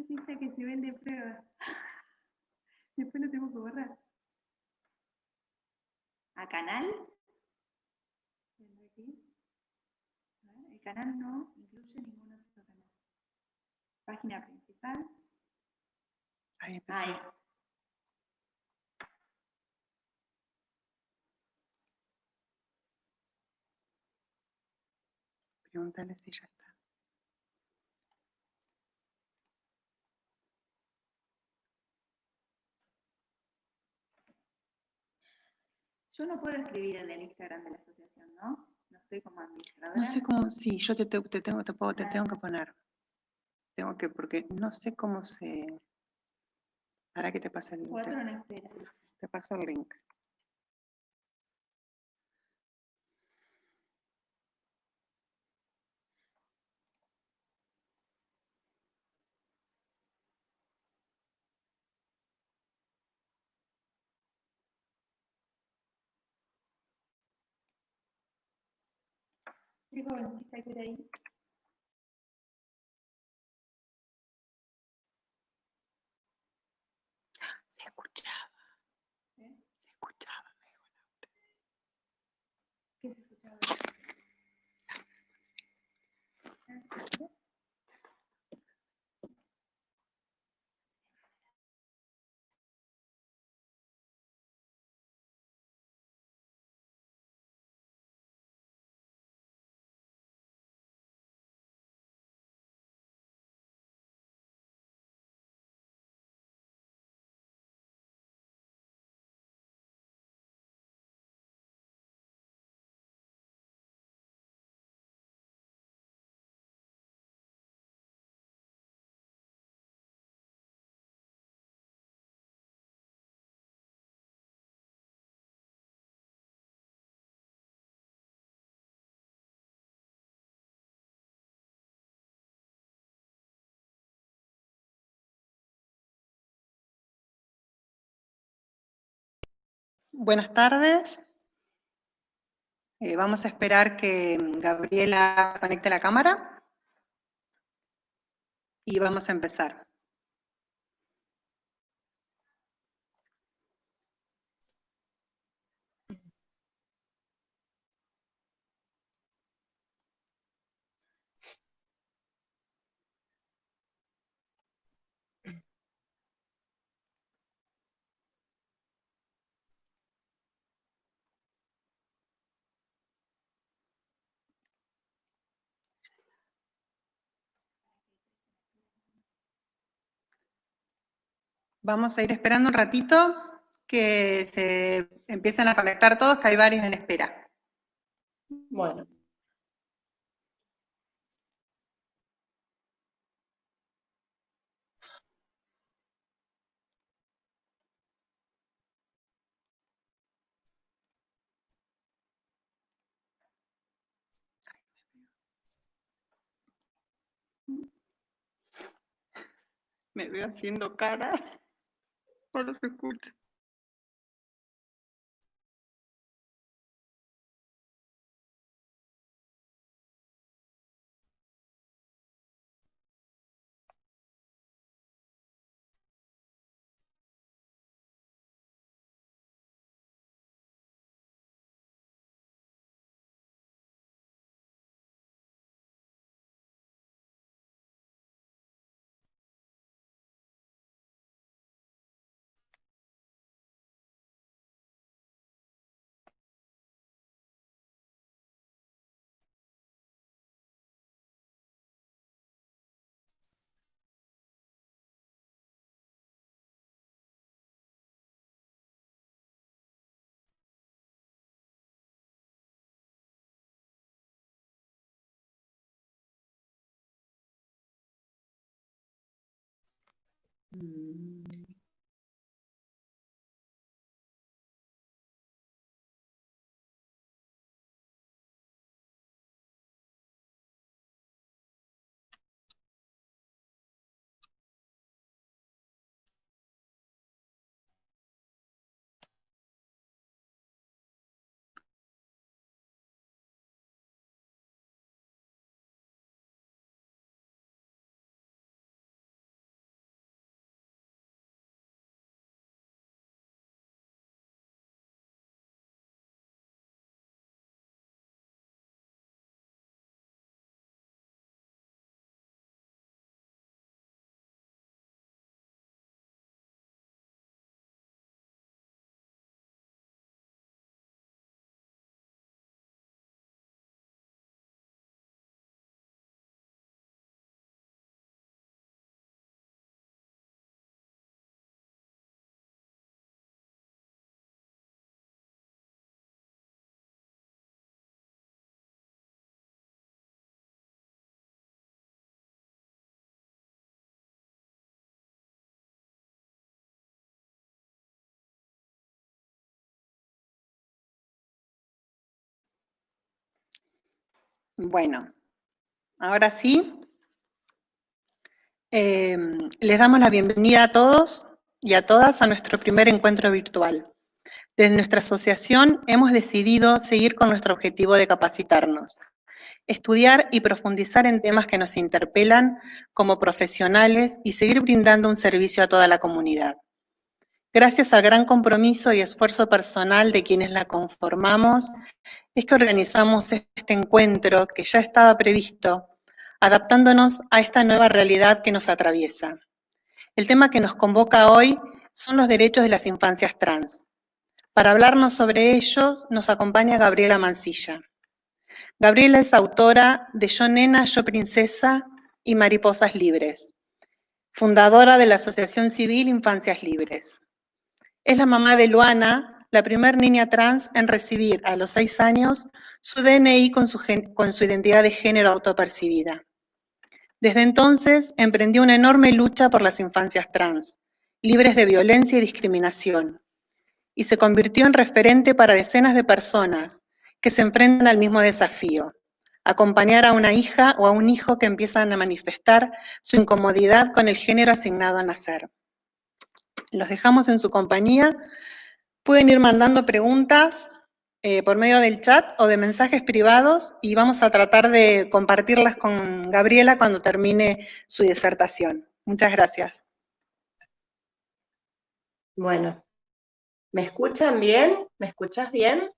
pista que se ve el de prueba. Después lo tengo que borrar. ¿A canal? Aquí. El canal no incluye ningún otro canal. Página principal. Ahí empezó. Ahí. Pregúntale si ya está. Yo no puedo escribir en el Instagram de la asociación, ¿no? No estoy como administradora. No sé cómo, sí, yo te tengo que poner. Tengo que, porque no sé cómo se... Para que te pase el link. 4 en espera. Te paso el link. Qué jovencita que era ahí. Se escuchaba. ¿Eh? Se escuchaba, me dijo Laura. ¿Qué se escuchaba? Buenas tardes. Vamos a esperar que Gabriela conecte la cámara y vamos a empezar. Vamos a ir esperando un ratito que se empiecen a conectar todos, que hay varios en espera. Bueno. Me veo haciendo cara. No se escucha. Bueno, ahora sí, les damos la bienvenida a todos y a todas a nuestro primer encuentro virtual. Desde nuestra asociación hemos decidido seguir con nuestro objetivo de capacitarnos, estudiar y profundizar en temas que nos interpelan como profesionales y seguir brindando un servicio a toda la comunidad. Gracias al gran compromiso y esfuerzo personal de quienes la conformamos, es que organizamos este encuentro que ya estaba previsto, adaptándonos a esta nueva realidad que nos atraviesa. El tema que nos convoca hoy son los derechos de las infancias trans. Para hablarnos sobre ellos nos acompaña Gabriela Mancilla. Gabriela es autora de Yo Nena, Yo Princesa y Mariposas Libres, fundadora de la Asociación Civil Infancias Libres. Es la mamá de Luana, la primer niña trans en recibir a los 6 años su DNI con su identidad de género autopercibida. Desde entonces emprendió una enorme lucha por las infancias trans, libres de violencia y discriminación, y se convirtió en referente para decenas de personas que se enfrentan al mismo desafío: acompañar a una hija o a un hijo que empiezan a manifestar su incomodidad con el género asignado a nacer. Los dejamos en su compañía. Pueden ir mandando preguntas por medio del chat o de mensajes privados y vamos a tratar de compartirlas con Gabriela cuando termine su disertación. Muchas gracias. Bueno, ¿me escuchan bien? ¿Me escuchas bien?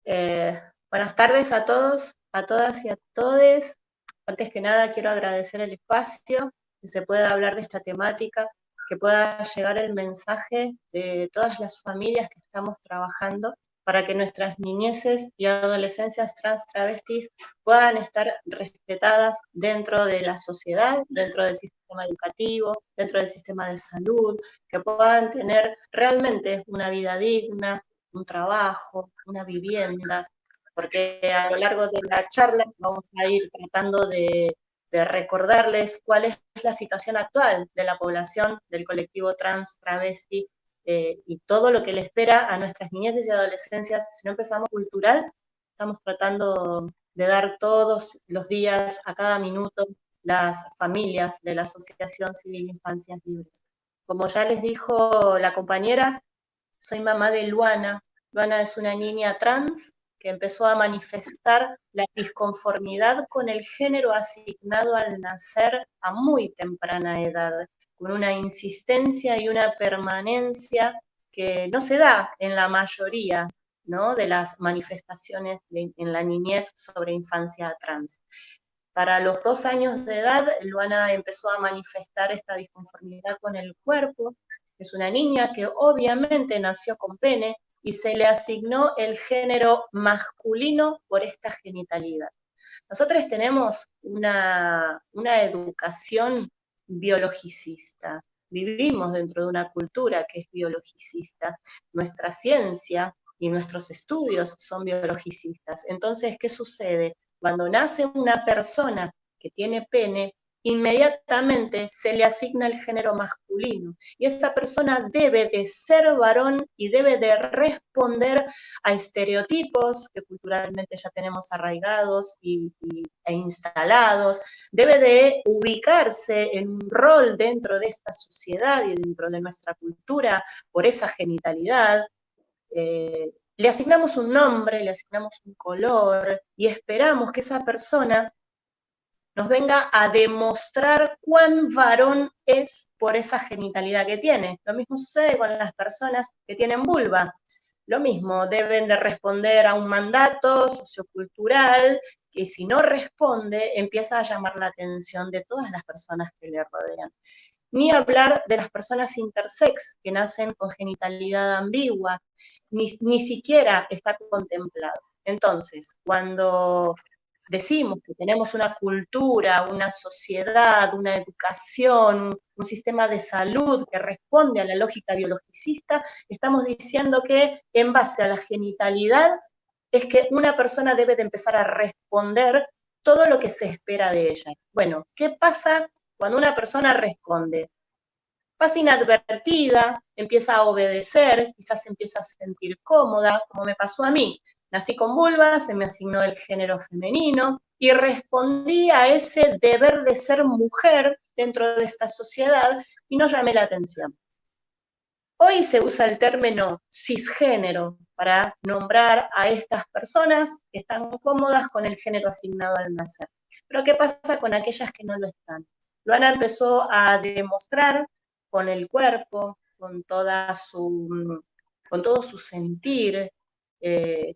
Buenas tardes a todos, a todas y a todes. Antes que nada quiero agradecer el espacio, que se pueda hablar de esta temática, que pueda llegar el mensaje de todas las familias que estamos trabajando para que nuestras niñeces y adolescencias trans travestis puedan estar respetadas dentro de la sociedad, dentro del sistema educativo, dentro del sistema de salud, que puedan tener realmente una vida digna, un trabajo, una vivienda, porque a lo largo de la charla vamos a ir tratando de recordarles cuál es la situación actual de la población, del colectivo trans, travesti, y todo lo que le espera a nuestras niñeces y adolescencias. Si no empezamos cultural, estamos tratando de dar todos los días, a cada minuto, las familias de la Asociación Civil Infancias Libres. Como ya les dijo la compañera, soy mamá de Luana. Luana es una niña trans que empezó a manifestar la disconformidad con el género asignado al nacer a muy temprana edad, con una insistencia y una permanencia que no se da en la mayoría, ¿no?, de las manifestaciones en la niñez sobre infancia trans. Para los 2 años de edad, Luana empezó a manifestar esta disconformidad con el cuerpo. Es una niña que obviamente nació con pene y se le asignó el género masculino por esta genitalidad. Nosotros tenemos una educación biologicista, vivimos dentro de una cultura que es biologicista, nuestra ciencia y nuestros estudios son biologicistas. Entonces, ¿qué sucede? Cuando nace una persona que tiene pene, inmediatamente se le asigna el género masculino y esa persona debe de ser varón y debe de responder a estereotipos que culturalmente ya tenemos arraigados e instalados, debe de ubicarse en un rol dentro de esta sociedad y dentro de nuestra cultura por esa genitalidad. Le asignamos un nombre, le asignamos un color y esperamos que esa persona nos venga a demostrar cuán varón es por esa genitalidad que tiene. Lo mismo sucede con las personas que tienen vulva. Lo mismo, deben de responder a un mandato sociocultural que si no responde empieza a llamar la atención de todas las personas que le rodean. Ni hablar de las personas intersex que nacen con genitalidad ambigua, ni siquiera está contemplado. Entonces, cuando decimos que tenemos una cultura, una sociedad, una educación, un sistema de salud que responde a la lógica biologicista, estamos diciendo que en base a la genitalidad es que una persona debe de empezar a responder todo lo que se espera de ella. Bueno, ¿qué pasa cuando una persona responde? Pasa inadvertida, empieza a obedecer, quizás empieza a sentir cómoda, como me pasó a mí. Nací con vulva, se me asignó el género femenino y respondí a ese deber de ser mujer dentro de esta sociedad y no llamé la atención. Hoy se usa el término cisgénero para nombrar a estas personas que están cómodas con el género asignado al nacer. Pero ¿qué pasa con aquellas que no lo están? Luana empezó a demostrar con el cuerpo, con todo su sentir,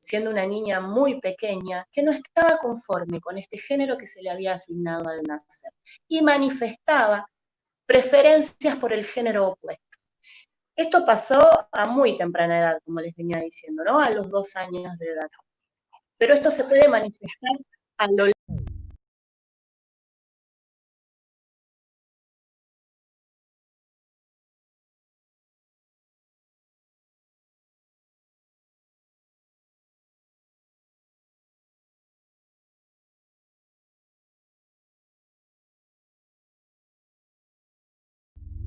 siendo una niña muy pequeña, que no estaba conforme con este género que se le había asignado al nacer y manifestaba preferencias por el género opuesto. Esto pasó a muy temprana edad, como les venía diciendo, ¿no? A los 2 años de edad. Pero esto se puede manifestar a lo largo.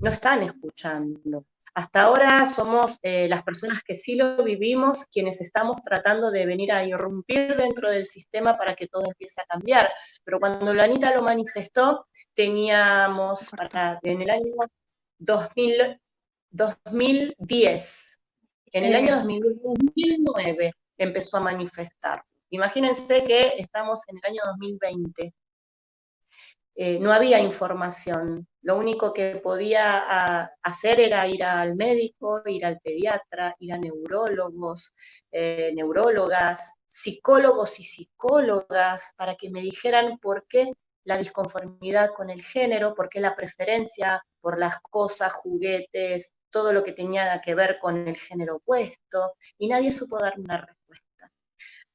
No están escuchando. Hasta ahora somos las personas que sí lo vivimos, quienes estamos tratando de venir a irrumpir dentro del sistema para que todo empiece a cambiar. Pero cuando Luanita lo manifestó, teníamos en el año 2010. En el año 2009 empezó a manifestar. Imagínense que estamos en el año 2020. No había información. Lo único que podía hacer era ir al médico, ir al pediatra, ir a neurólogos, neurólogas, psicólogos y psicólogas, para que me dijeran por qué la disconformidad con el género, por qué la preferencia por las cosas, juguetes, todo lo que tenía que ver con el género opuesto, y nadie supo darme una respuesta.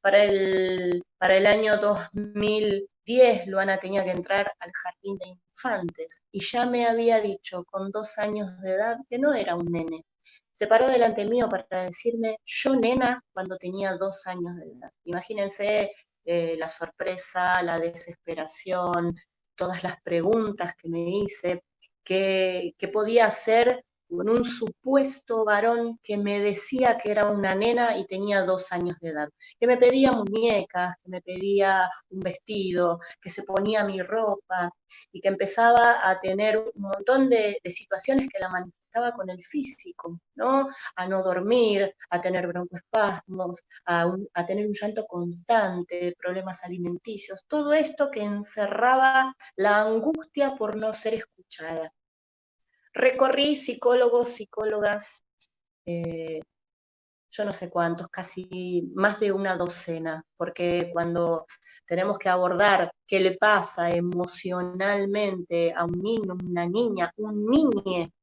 Para el año 2010, Luana tenía que entrar al jardín de infantes y ya me había dicho con 2 años de edad que no era un nene. Se paró delante mío para decirme yo nena cuando tenía 2 años de edad. Imagínense la sorpresa, la desesperación, todas las preguntas que me hice, qué podía hacer con un supuesto varón que me decía que era una nena y tenía 2 años de edad, que me pedía muñecas, que me pedía un vestido, que se ponía mi ropa y que empezaba a tener un montón de situaciones que la manifestaba con el físico, ¿no? A no dormir, a tener broncoespasmos, a tener un llanto constante, problemas alimenticios, todo esto que encerraba la angustia por no ser escuchada. Recorrí psicólogos, psicólogas, yo no sé cuántos, casi más de una docena, porque cuando tenemos que abordar qué le pasa emocionalmente a un niño, una niña, un niñe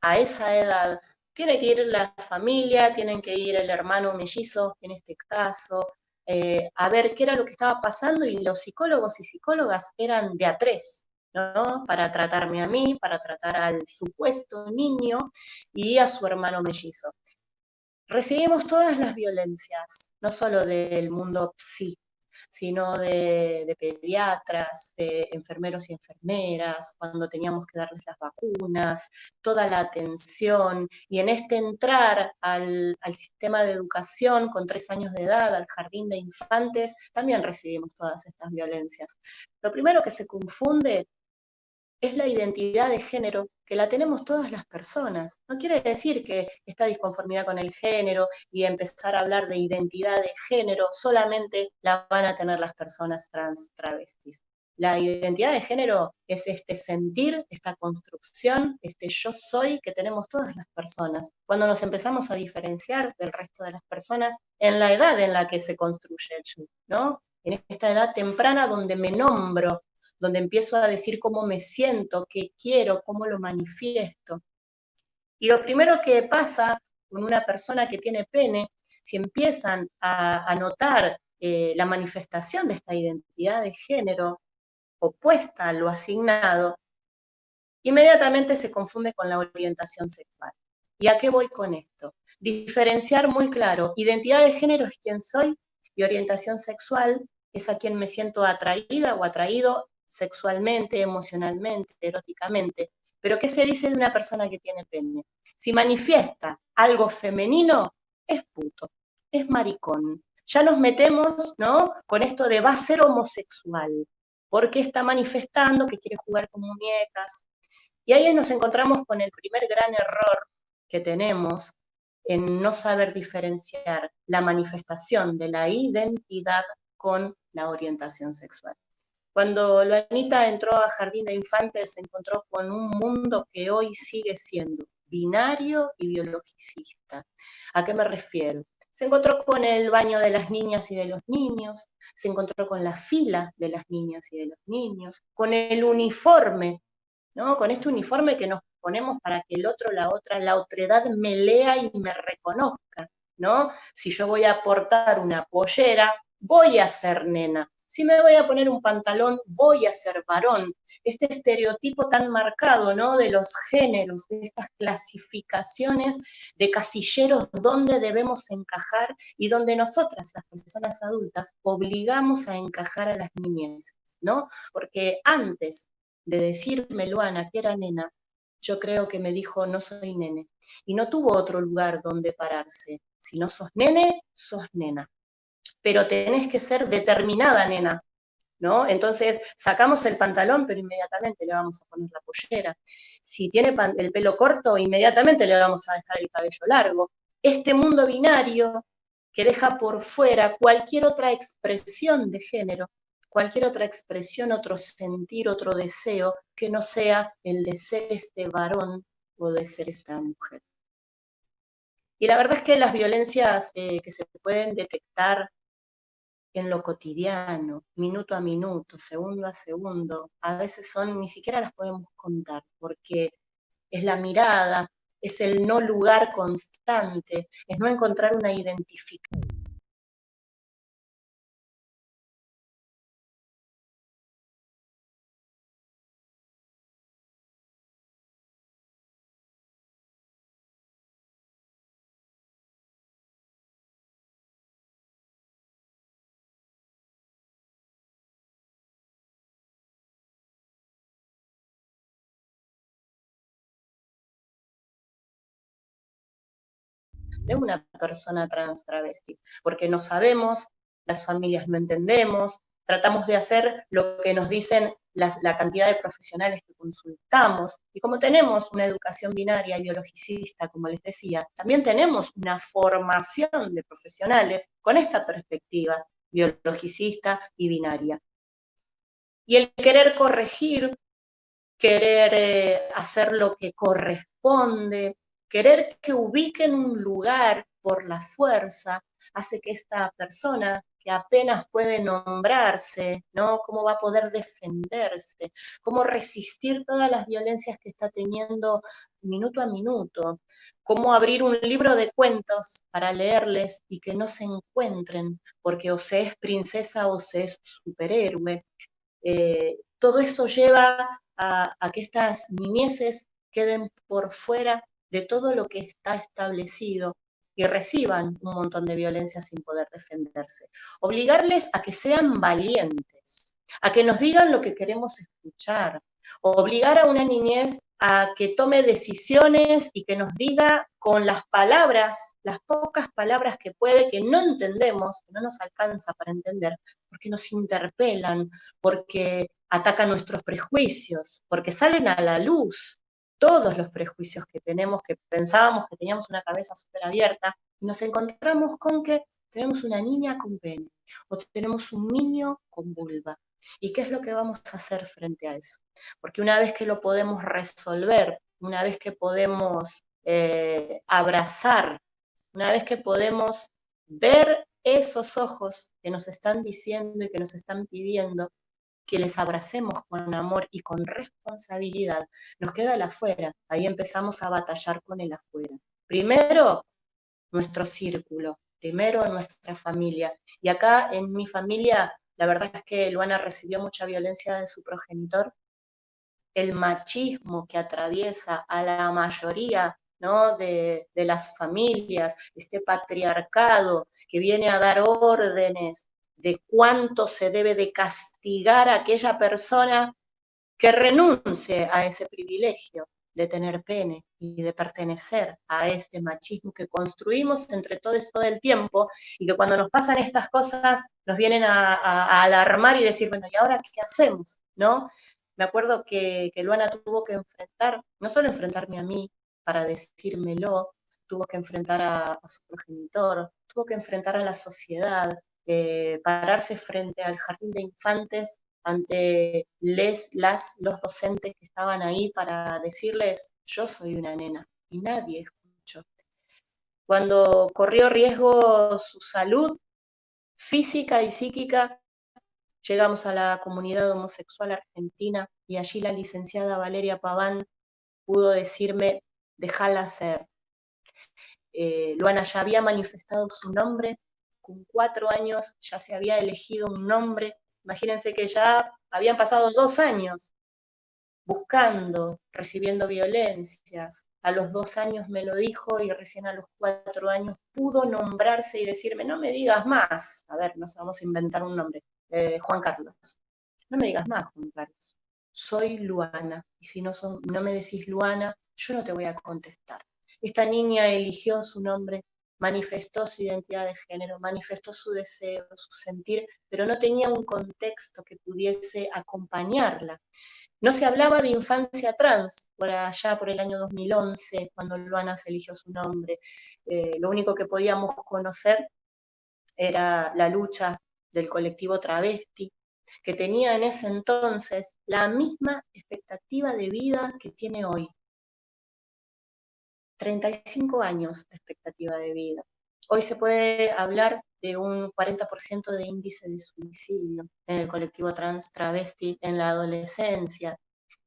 a esa edad, tiene que ir la familia, tienen que ir el hermano mellizo, en este caso, a ver qué era lo que estaba pasando, y los psicólogos y psicólogas eran de a 3. ¿No? Para tratarme a mí, para tratar al supuesto niño y a su hermano mellizo. Recibimos todas las violencias, no solo del mundo psi, sino de pediatras, de enfermeros y enfermeras, cuando teníamos que darles las vacunas, toda la atención, y en este entrar al sistema de educación con 3 años de edad, al jardín de infantes, también recibimos todas estas violencias. Lo primero que se confunde es la identidad de género, que la tenemos todas las personas. No quiere decir que esta disconformidad con el género y empezar a hablar de identidad de género solamente la van a tener las personas trans, travestis. La identidad de género es este sentir, esta construcción, este yo soy que tenemos todas las personas. Cuando nos empezamos a diferenciar del resto de las personas en la edad en la que se construye el yo, ¿no? En esta edad temprana donde me nombro, donde empiezo a decir cómo me siento, qué quiero, cómo lo manifiesto. Y lo primero que pasa con una persona que tiene pene, si empiezan a notar la manifestación de esta identidad de género opuesta a lo asignado, inmediatamente se confunde con la orientación sexual. ¿Y a qué voy con esto? Diferenciar muy claro, identidad de género es quién soy y orientación sexual es a quien me siento atraída o atraído sexualmente, emocionalmente, eróticamente. Pero ¿qué se dice de una persona que tiene pene? Si manifiesta algo femenino, es puto, es maricón. ya nos metemos, ¿no?, con esto de va a ser homosexual, porque está manifestando que quiere jugar con muñecas. Y ahí nos encontramos con el primer gran error que tenemos en no saber diferenciar la manifestación de la identidad con la orientación sexual. Cuando Luanita entró a Jardín de Infantes, se encontró con un mundo que hoy sigue siendo binario y biologicista. ¿A qué me refiero? Se encontró con el baño de las niñas y de los niños, se encontró con la fila de las niñas y de los niños, con el uniforme, ¿no?, con este uniforme que nos ponemos para que el otro, la otredad me lea y me reconozca, ¿no? Si yo voy a portar una pollera, voy a ser nena. Si me voy a poner un pantalón, voy a ser varón. Este estereotipo tan marcado, ¿no?, de los géneros, de estas clasificaciones de casilleros donde debemos encajar y donde nosotras, las personas adultas, obligamos a encajar a las niñeces, ¿no? Porque antes de decirme Luana que era nena, yo creo que me dijo no soy nene. Y no tuvo otro lugar donde pararse. Si no sos nene, sos nena. Pero tenés que ser determinada nena, ¿no? Entonces sacamos el pantalón, pero inmediatamente le vamos a poner la pollera. Si tiene el pelo corto, inmediatamente le vamos a dejar el cabello largo. Este mundo binario que deja por fuera cualquier otra expresión de género, cualquier otra expresión, otro sentir, otro deseo, que no sea el de ser este varón o de ser esta mujer. Y la verdad es que las violencias que se pueden detectar en lo cotidiano, minuto a minuto, segundo a segundo, a veces ni siquiera las podemos contar, porque es la mirada, es el no lugar constante, es no encontrar una identificación. De una persona trans travesti, porque no sabemos, las familias no entendemos, tratamos de hacer lo que nos dicen la cantidad de profesionales que consultamos, y como tenemos una educación binaria y biologicista, como les decía, también tenemos una formación de profesionales con esta perspectiva biologicista y binaria. Y el querer corregir, querer hacer lo que corresponde, querer que ubiquen un lugar por la fuerza, hace que esta persona que apenas puede nombrarse, ¿no?, cómo va a poder defenderse, cómo resistir todas las violencias que está teniendo minuto a minuto, cómo abrir un libro de cuentos para leerles y que no se encuentren, porque o se es princesa o se es superhéroe. Todo eso lleva a que estas niñeces queden por fuera de todo lo que está establecido y reciban un montón de violencia sin poder defenderse. Obligarles a que sean valientes, a que nos digan lo que queremos escuchar, obligar a una niñez a que tome decisiones y que nos diga con las palabras, las pocas palabras que puede, que no entendemos, que no nos alcanza para entender, porque nos interpelan, porque atacan nuestros prejuicios, porque salen a la luz todos los prejuicios que tenemos, que pensábamos que teníamos una cabeza súper abierta, y nos encontramos con que tenemos una niña con pene, o tenemos un niño con vulva. ¿Y qué es lo que vamos a hacer frente a eso? Porque una vez que lo podemos resolver, una vez que podemos abrazar, una vez que podemos ver esos ojos que nos están diciendo y que nos están pidiendo que les abracemos con amor y con responsabilidad, nos queda el afuera, ahí empezamos a batallar con el afuera. Primero, nuestro círculo, primero nuestra familia. Y acá en mi familia, la verdad es que Luana recibió mucha violencia de su progenitor. El machismo que atraviesa a la mayoría, ¿no?, de las familias, este patriarcado que viene a dar órdenes de cuánto se debe de castigar a aquella persona que renuncie a ese privilegio. de tener pene y de pertenecer a este machismo que construimos entre todos todo el tiempo, y que cuando nos pasan estas cosas nos vienen a alarmar y decir, bueno, ¿y ahora qué hacemos? ¿No? Me acuerdo que Luana tuvo que enfrentar, no solo enfrentarme a mí para decírmelo, tuvo que enfrentar a su progenitor, tuvo que enfrentar a la sociedad, pararse frente al jardín de infantes ante los docentes que estaban ahí para decirles, yo soy una nena, y nadie escuchó. Cuando corrió riesgo su salud física y psíquica, llegamos a la comunidad homosexual argentina y allí la licenciada Valeria Paván pudo decirme, déjala ser. Luana ya había manifestado su nombre, con 4 años ya se había elegido un nombre. Imagínense que ya habían pasado 2 años buscando, recibiendo violencias. A los 2 años me lo dijo y recién a los 4 años pudo nombrarse y decirme, no me digas más. A ver, nos vamos a inventar un nombre. Juan Carlos. No me digas más, Juan Carlos. Soy Luana. Y si no me decís Luana, yo no te voy a contestar. Esta niña eligió su nombre, manifestó su identidad de género, manifestó su deseo, su sentir, pero no tenía un contexto que pudiese acompañarla. No se hablaba de infancia trans por allá por el año 2011, cuando Luana se eligió su nombre. Lo único que podíamos conocer era la lucha del colectivo travesti, que tenía en ese entonces la misma expectativa de vida que tiene hoy. 35 años de expectativa de vida. Hoy se puede hablar de un 40% de índice de suicidio en el colectivo trans travesti en la adolescencia.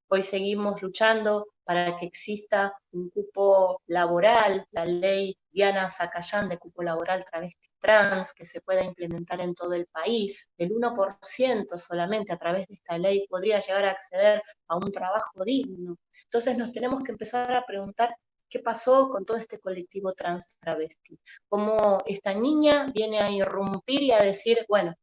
Hoy seguimos luchando para que exista un cupo laboral, la ley Diana Zacayán de cupo laboral travesti trans, que se pueda implementar en todo el país. El 1% solamente a través de esta ley podría llegar a acceder a un trabajo digno. Entonces nos tenemos que empezar a preguntar qué pasó con todo este colectivo trans travesti. Cómo esta niña viene a irrumpir y a decir, bueno,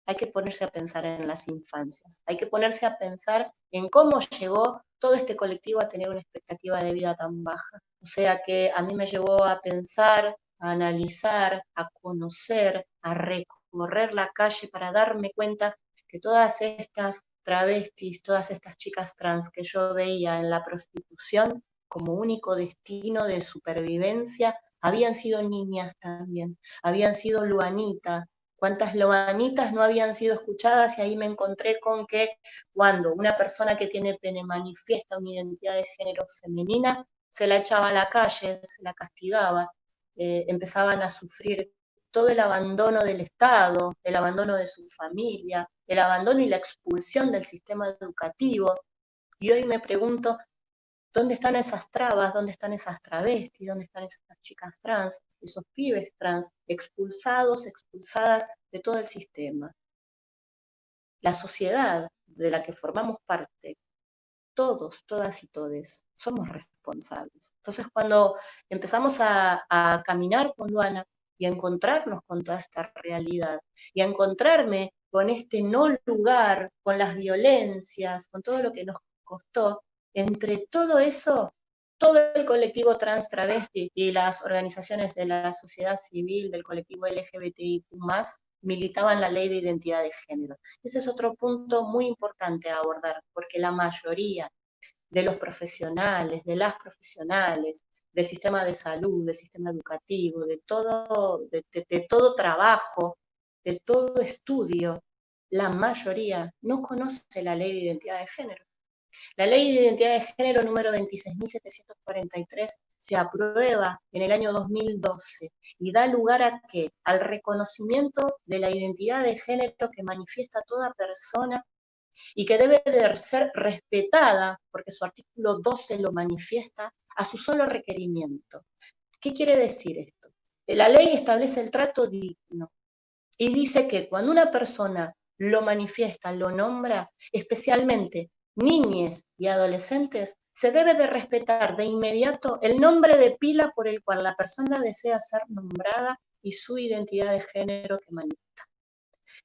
hay que ponerse a pensar en las infancias, hay que ponerse a pensar en cómo llegó todo este colectivo a tener una expectativa de vida tan baja. O sea que a mí me llevó a pensar, a analizar, a conocer, a recorrer la calle para darme cuenta que todas estas travestis, todas estas chicas trans que yo veía en la prostitución como único destino de supervivencia, habían sido niñas también, habían sido Luanita. Cuántas Luanitas no habían sido escuchadas, y ahí me encontré con que cuando una persona que tiene pene manifiesta una identidad de género femenina, se la echaba a la calle, se la castigaba, empezaban a sufrir todo el abandono del Estado, el abandono de su familia, el abandono y la expulsión del sistema educativo. Y hoy me pregunto, ¿dónde están esas trabas? ¿Dónde están esas travestis? ¿Dónde están esas chicas trans? Esos pibes trans, expulsados, expulsadas de todo el sistema. La sociedad de la que formamos parte, todos, todas y todes, somos responsables. Entonces, cuando empezamos a caminar con Luana y a encontrarnos con toda esta realidad, y a encontrarme con este no lugar, con las violencias, con todo lo que nos costó, entre todo eso, todo el colectivo trans travesti y las organizaciones de la sociedad civil, del colectivo LGBTIQ+, militaban la ley de identidad de género. Ese es otro punto muy importante a abordar, porque la mayoría de los profesionales, de las profesionales, del sistema de salud, del sistema educativo, de todo trabajo, de todo estudio, la mayoría no conoce la ley de identidad de género. La ley de identidad de género número 26.743 se aprueba en el año 2012 y da lugar a ¿qué? Al reconocimiento de la identidad de género que manifiesta toda persona y que debe de ser respetada, porque su artículo 12 lo manifiesta, a su solo requerimiento. ¿Qué quiere decir esto? La ley establece el trato digno y dice que cuando una persona lo manifiesta, lo nombra, especialmente niñes y adolescentes, se debe de respetar de inmediato el nombre de pila por el cual la persona desea ser nombrada y su identidad de género que manifiesta.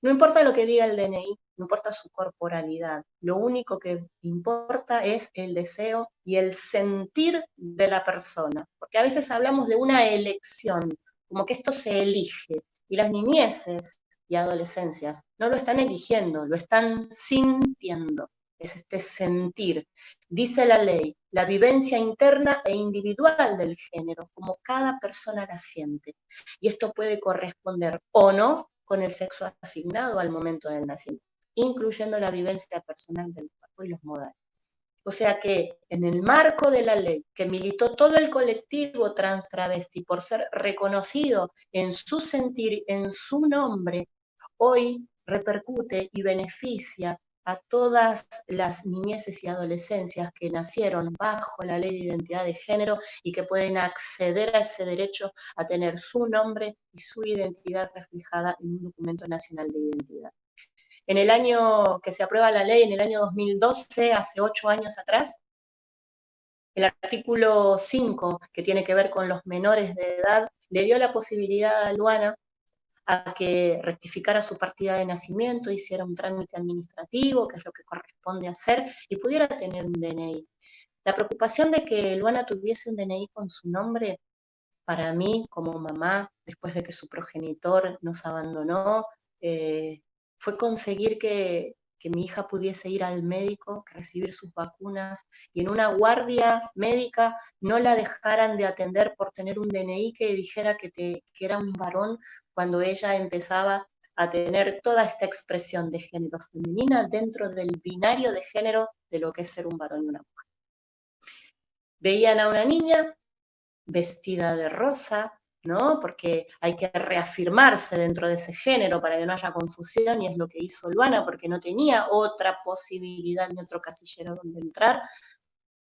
No importa lo que diga el DNI, no importa su corporalidad, lo único que importa es el deseo y el sentir de la persona, porque a veces hablamos de una elección, como que esto se elige, y las niñeces y adolescencias no lo están eligiendo, lo están sintiendo, es este sentir. Dice la ley, la vivencia interna e individual del género, como cada persona la siente, y esto puede corresponder o no con el sexo asignado al momento del nacimiento, incluyendo la vivencia personal del cuerpo y los modales. O sea que en el marco de la ley que militó todo el colectivo trans travesti por ser reconocido en su sentir, en su nombre, hoy repercute y beneficia a todas las niñeces y adolescencias que nacieron bajo la ley de identidad de género y que pueden acceder a ese derecho a tener su nombre y su identidad reflejada en un documento nacional de identidad. En el año que se aprueba la ley, en el año 2012, hace 8 años atrás, el artículo 5, que tiene que ver con los menores de edad, le dio la posibilidad a Luana a que rectificara su partida de nacimiento, hiciera un trámite administrativo, que es lo que corresponde hacer, y pudiera tener un DNI. La preocupación de que Luana tuviese un DNI con su nombre, para mí, como mamá, después de que su progenitor nos abandonó, fue conseguir que mi hija pudiese ir al médico, recibir sus vacunas, y en una guardia médica no la dejaran de atender por tener un DNI que dijera que era un varón, cuando ella empezaba a tener toda esta expresión de género femenina dentro del binario de género de lo que es ser un varón y una mujer. Veían a una niña vestida de rosa, ¿no? Porque hay que reafirmarse dentro de ese género para que no haya confusión, y es lo que hizo Luana, porque no tenía otra posibilidad ni otro casillero donde entrar,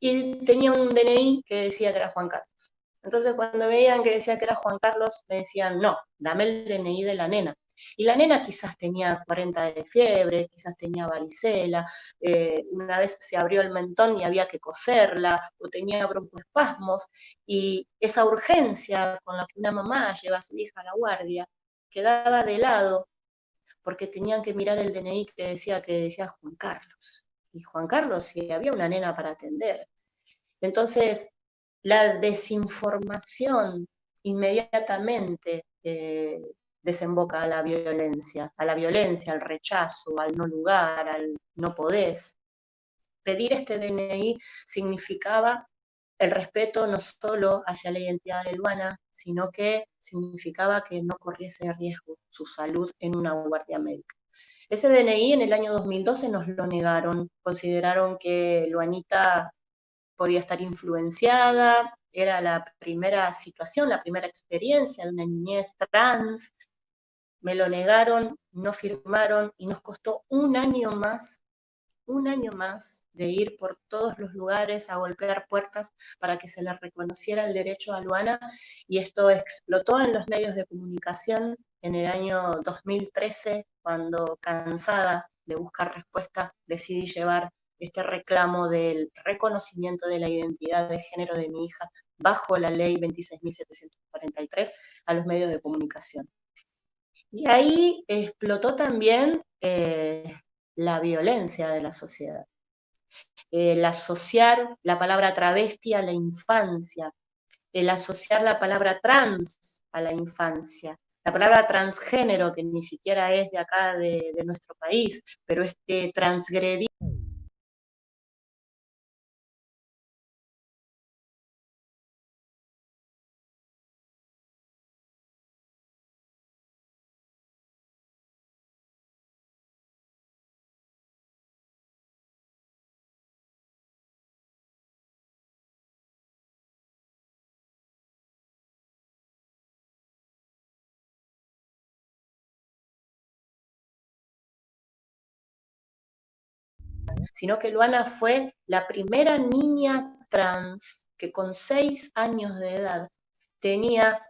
y tenía un DNI que decía que era Juan Carlos. Entonces cuando veían que decía que era Juan Carlos, me decían, no, dame el DNI de la nena. Y la nena quizás tenía 40 de fiebre, quizás tenía varicela, una vez se abrió el mentón y había que coserla, o tenía broncoespasmos, y esa urgencia con la que una mamá lleva a su hija a la guardia quedaba de lado, porque tenían que mirar el DNI que decía Juan Carlos. Y Juan Carlos, si había una nena para atender. Entonces, la desinformación inmediatamente desemboca a la violencia, al rechazo, al no lugar, al no podés. Pedir este DNI significaba el respeto no solo hacia la identidad de Luana, sino que significaba que no corriese riesgo su salud en una guardia médica. Ese DNI en el año 2012 nos lo negaron, consideraron que Luanita podía estar influenciada, era la primera situación, la primera experiencia de una niñez trans, me lo negaron, no firmaron, y nos costó un año más de ir por todos los lugares a golpear puertas para que se le reconociera el derecho a Luana, y esto explotó en los medios de comunicación en el año 2013, cuando, cansada de buscar respuesta, decidí llevar este reclamo del reconocimiento de la identidad de género de mi hija bajo la ley 26.743 a los medios de comunicación. Y ahí explotó también la violencia de la sociedad. El asociar la palabra travesti a la infancia, el asociar la palabra trans a la infancia, la palabra transgénero, que ni siquiera es de acá de nuestro país, pero este transgredir. Sino que Luana fue la primera niña trans que con 6 años de edad tenía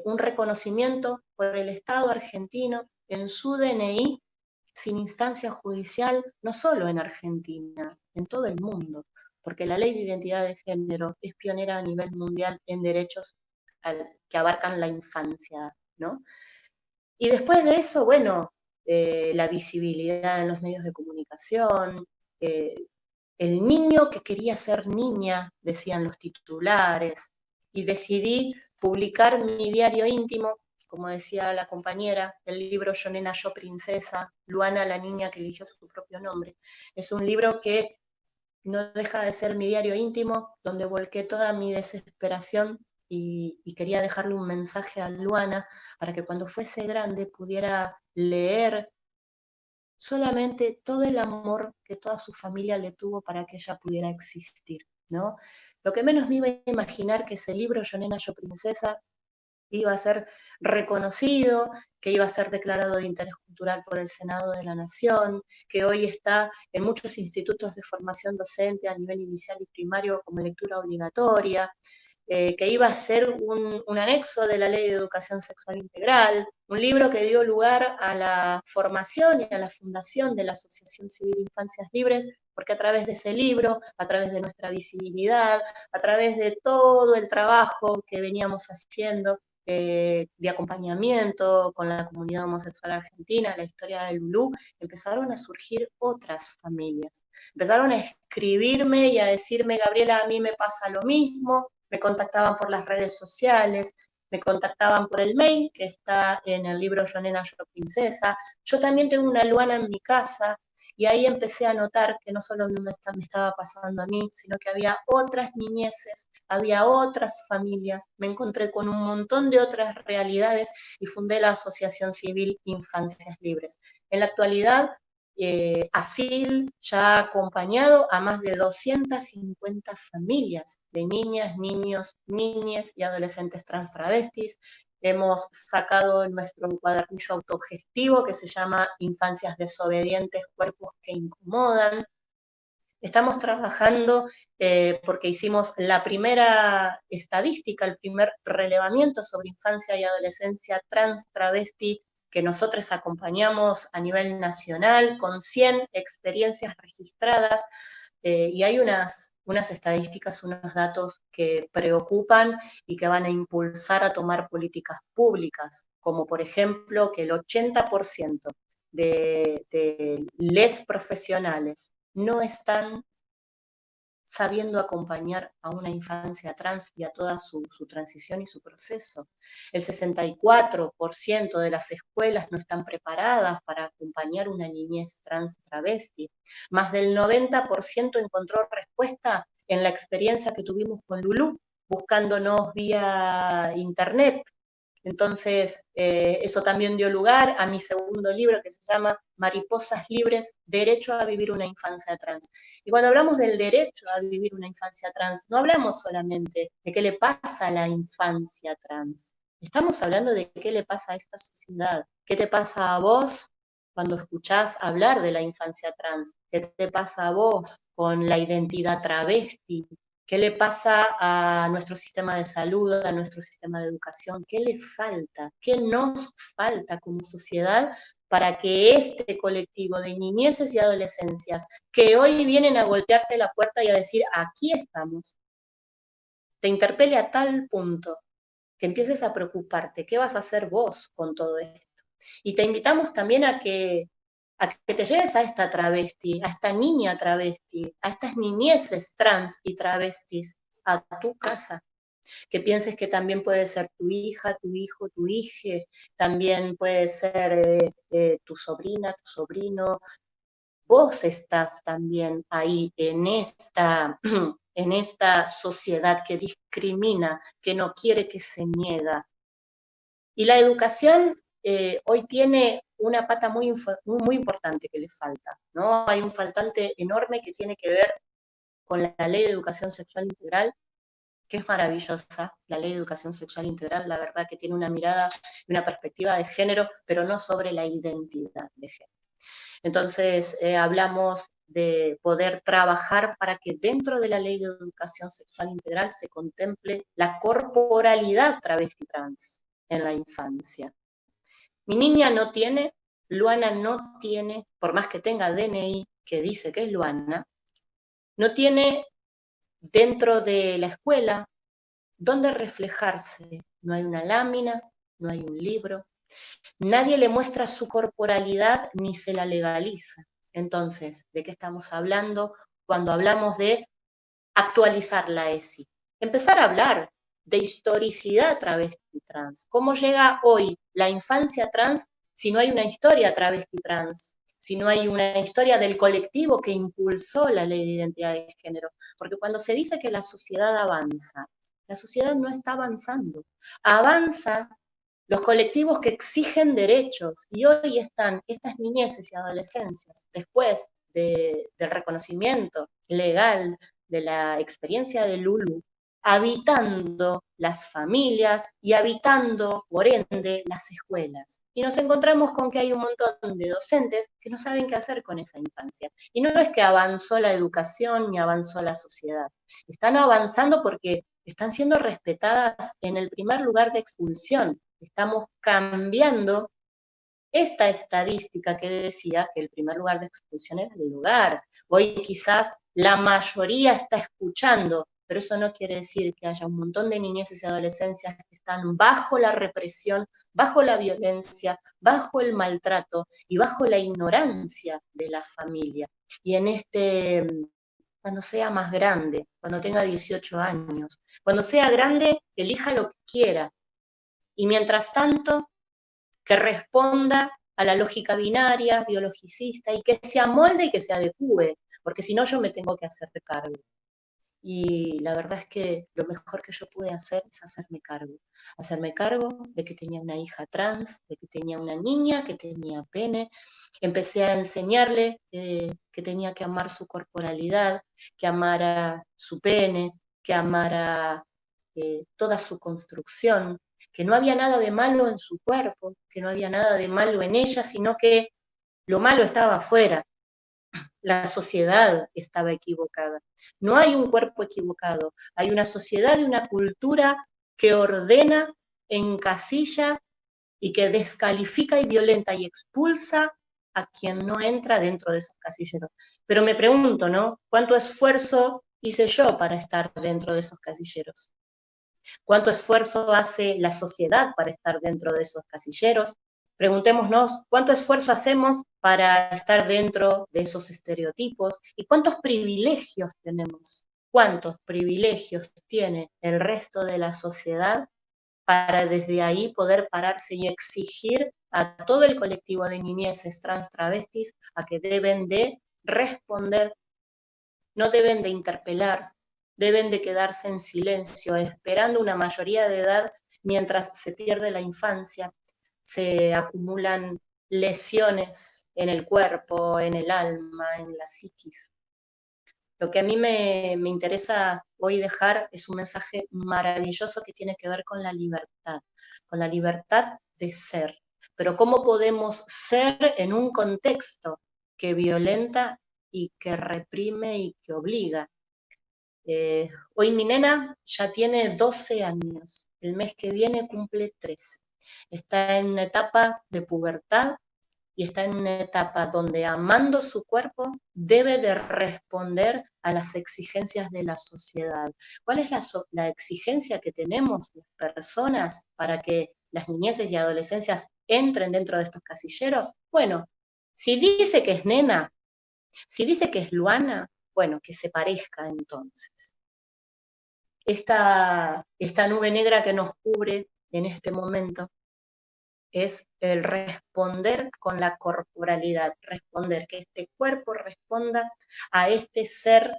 un reconocimiento por el Estado argentino en su DNI sin instancia judicial, no solo en Argentina, en todo el mundo, porque la ley de identidad de género es pionera a nivel mundial en derechos que abarcan la infancia, ¿no? Y después de eso, bueno, la visibilidad en los medios de comunicación, el niño que quería ser niña, decían los titulares, y decidí publicar mi diario íntimo, como decía la compañera, el libro Yo Nena, Yo Princesa, Luana, la niña que eligió su propio nombre. Es un libro que no deja de ser mi diario íntimo, donde volqué toda mi desesperación y quería dejarle un mensaje a Luana para que cuando fuese grande pudiera leer solamente todo el amor que toda su familia le tuvo para que ella pudiera existir, ¿no? Lo que menos me iba a imaginar que ese libro, Yo Nena, Yo Princesa, iba a ser reconocido, que iba a ser declarado de interés cultural por el Senado de la Nación, que hoy está en muchos institutos de formación docente a nivel inicial y primario como lectura obligatoria, que iba a ser un anexo de la Ley de Educación Sexual Integral, un libro que dio lugar a la formación y a la fundación de la Asociación Civil Infancias Libres, porque a través de ese libro, a través de nuestra visibilidad, a través de todo el trabajo que veníamos haciendo de acompañamiento con la comunidad homosexual argentina, la historia de Lulú, empezaron a surgir otras familias. Empezaron a escribirme y a decirme, Gabriela, a mí me pasa lo mismo, me contactaban por las redes sociales, me contactaban por el mail, que está en el libro Yo Nena, Yo Princesa. Yo también tengo una Luana en mi casa, y ahí empecé a notar que no solo me estaba pasando a mí, sino que había otras niñeces, había otras familias, me encontré con un montón de otras realidades y fundé la Asociación Civil Infancias Libres. En la actualidad, ASIL ya ha acompañado a más de 250 familias de niñas, niños, niñes y adolescentes trans travestis. Hemos sacado nuestro cuadernillo autogestivo que se llama Infancias Desobedientes, Cuerpos que Incomodan. Estamos trabajando porque hicimos la primera estadística, el primer relevamiento sobre infancia y adolescencia trans, travesti, que nosotros acompañamos a nivel nacional con 100 experiencias registradas, y hay unas estadísticas, unos datos que preocupan y que van a impulsar a tomar políticas públicas, como por ejemplo que el 80% de les profesionales no están sabiendo acompañar a una infancia trans y a toda su transición y su proceso. El 64% de las escuelas no están preparadas para acompañar una niñez trans travesti. Más del 90% encontró respuesta en la experiencia que tuvimos con Lulú, buscándonos vía internet. Entonces, eso también dio lugar a mi segundo libro que se llama Mariposas Libres, Derecho a Vivir una Infancia Trans. Y cuando hablamos del derecho a vivir una infancia trans, no hablamos solamente de qué le pasa a la infancia trans, estamos hablando de qué le pasa a esta sociedad, qué te pasa a vos cuando escuchás hablar de la infancia trans, qué te pasa a vos con la identidad travesti, ¿qué le pasa a nuestro sistema de salud, a nuestro sistema de educación? ¿Qué le falta? ¿Qué nos falta como sociedad para que este colectivo de niñeces y adolescencias que hoy vienen a golpearte la puerta y a decir, aquí estamos, te interpele a tal punto que empieces a preocuparte, ¿qué vas a hacer vos con todo esto? Y te invitamos también a que te lleves a esta travesti, a esta niña travesti, a estas niñeces trans y travestis a tu casa, que pienses que también puede ser tu hija, tu hijo, tu hije, también puede ser tu sobrina, tu sobrino. Vos estás también ahí en esta sociedad que discrimina, que no quiere, que se niega. Y la educación hoy tiene una pata muy importante que le falta, ¿no? Hay un faltante enorme que tiene que ver con la Ley de Educación Sexual Integral, que es maravillosa, la Ley de Educación Sexual Integral, la verdad que tiene una mirada y una perspectiva de género, pero no sobre la identidad de género. Entonces, hablamos de poder trabajar para que dentro de la Ley de Educación Sexual Integral se contemple la corporalidad travesti trans en la infancia. Mi niña no tiene, Luana no tiene, por más que tenga DNI que dice que es Luana, no tiene dentro de la escuela dónde reflejarse. No hay una lámina, no hay un libro, Nadie le muestra su corporalidad ni se la legaliza. Entonces, ¿de qué estamos hablando cuando hablamos de actualizar la ESI? Empezar a hablar de historicidad travesti trans. ¿Cómo llega hoy la infancia trans si no hay una historia travesti trans? Si no hay una historia del colectivo que impulsó la ley de identidad de género. Porque cuando se dice que la sociedad avanza, la sociedad no está avanzando. Avanza los colectivos que exigen derechos, y hoy están estas niñeces y adolescencias, después del reconocimiento legal de la experiencia de Lulu, habitando las familias y habitando, por ende, las escuelas. Y nos encontramos con que hay un montón de docentes que no saben qué hacer con esa infancia. Y no es que avanzó la educación ni avanzó la sociedad. Están avanzando porque están siendo respetadas en el primer lugar de expulsión. Estamos cambiando esta estadística que decía que el primer lugar de expulsión era el lugar. Hoy quizás la mayoría está escuchando, pero eso no quiere decir que haya un montón de niñeces y adolescencias que están bajo la represión, bajo la violencia, bajo el maltrato y bajo la ignorancia de la familia. Y cuando sea más grande, cuando tenga 18 años, cuando sea grande, elija lo que quiera. Y mientras tanto, que responda a la lógica binaria, biologicista, y que se amolde y que se adecue, porque si no yo me tengo que hacer cargo. Y la verdad es que lo mejor que yo pude hacer es hacerme cargo de que tenía una hija trans, de que tenía una niña que tenía pene. Empecé a enseñarle que tenía que amar su corporalidad, que amara su pene, que amara toda su construcción, que no había nada de malo en su cuerpo, que no había nada de malo en ella, sino que lo malo estaba afuera. La sociedad estaba equivocada. No hay un cuerpo equivocado, hay una sociedad y una cultura que ordena, encasilla y que descalifica y violenta y expulsa a quien no entra dentro de esos casilleros. Pero me pregunto, ¿no? ¿Cuánto esfuerzo hice yo para estar dentro de esos casilleros? ¿Cuánto esfuerzo hace la sociedad para estar dentro de esos casilleros? Preguntémonos cuánto esfuerzo hacemos para estar dentro de esos estereotipos y cuántos privilegios tenemos, cuántos privilegios tiene el resto de la sociedad para desde ahí poder pararse y exigir a todo el colectivo de niñeces trans travestis a que deben de responder, no deben de interpelar, deben de quedarse en silencio, esperando una mayoría de edad mientras se pierde la infancia, se acumulan lesiones en el cuerpo, en el alma, en la psiquis. Lo que a mí me interesa hoy dejar es un mensaje maravilloso que tiene que ver con la libertad de ser. Pero ¿cómo podemos ser en un contexto que violenta y que reprime y que obliga? Hoy mi nena ya tiene 12 años, el mes que viene cumple 13. Está en una etapa de pubertad y está en una etapa donde, amando su cuerpo, debe de responder a las exigencias de la sociedad. ¿Cuál es la exigencia que tenemos las personas para que las niñeces y adolescencias entren dentro de estos casilleros? Bueno, si dice que es nena, si dice que es Luana, bueno, que se parezca entonces. Esta nube negra que nos cubre en este momento es el responder con la corporalidad, responder, que este cuerpo responda a este ser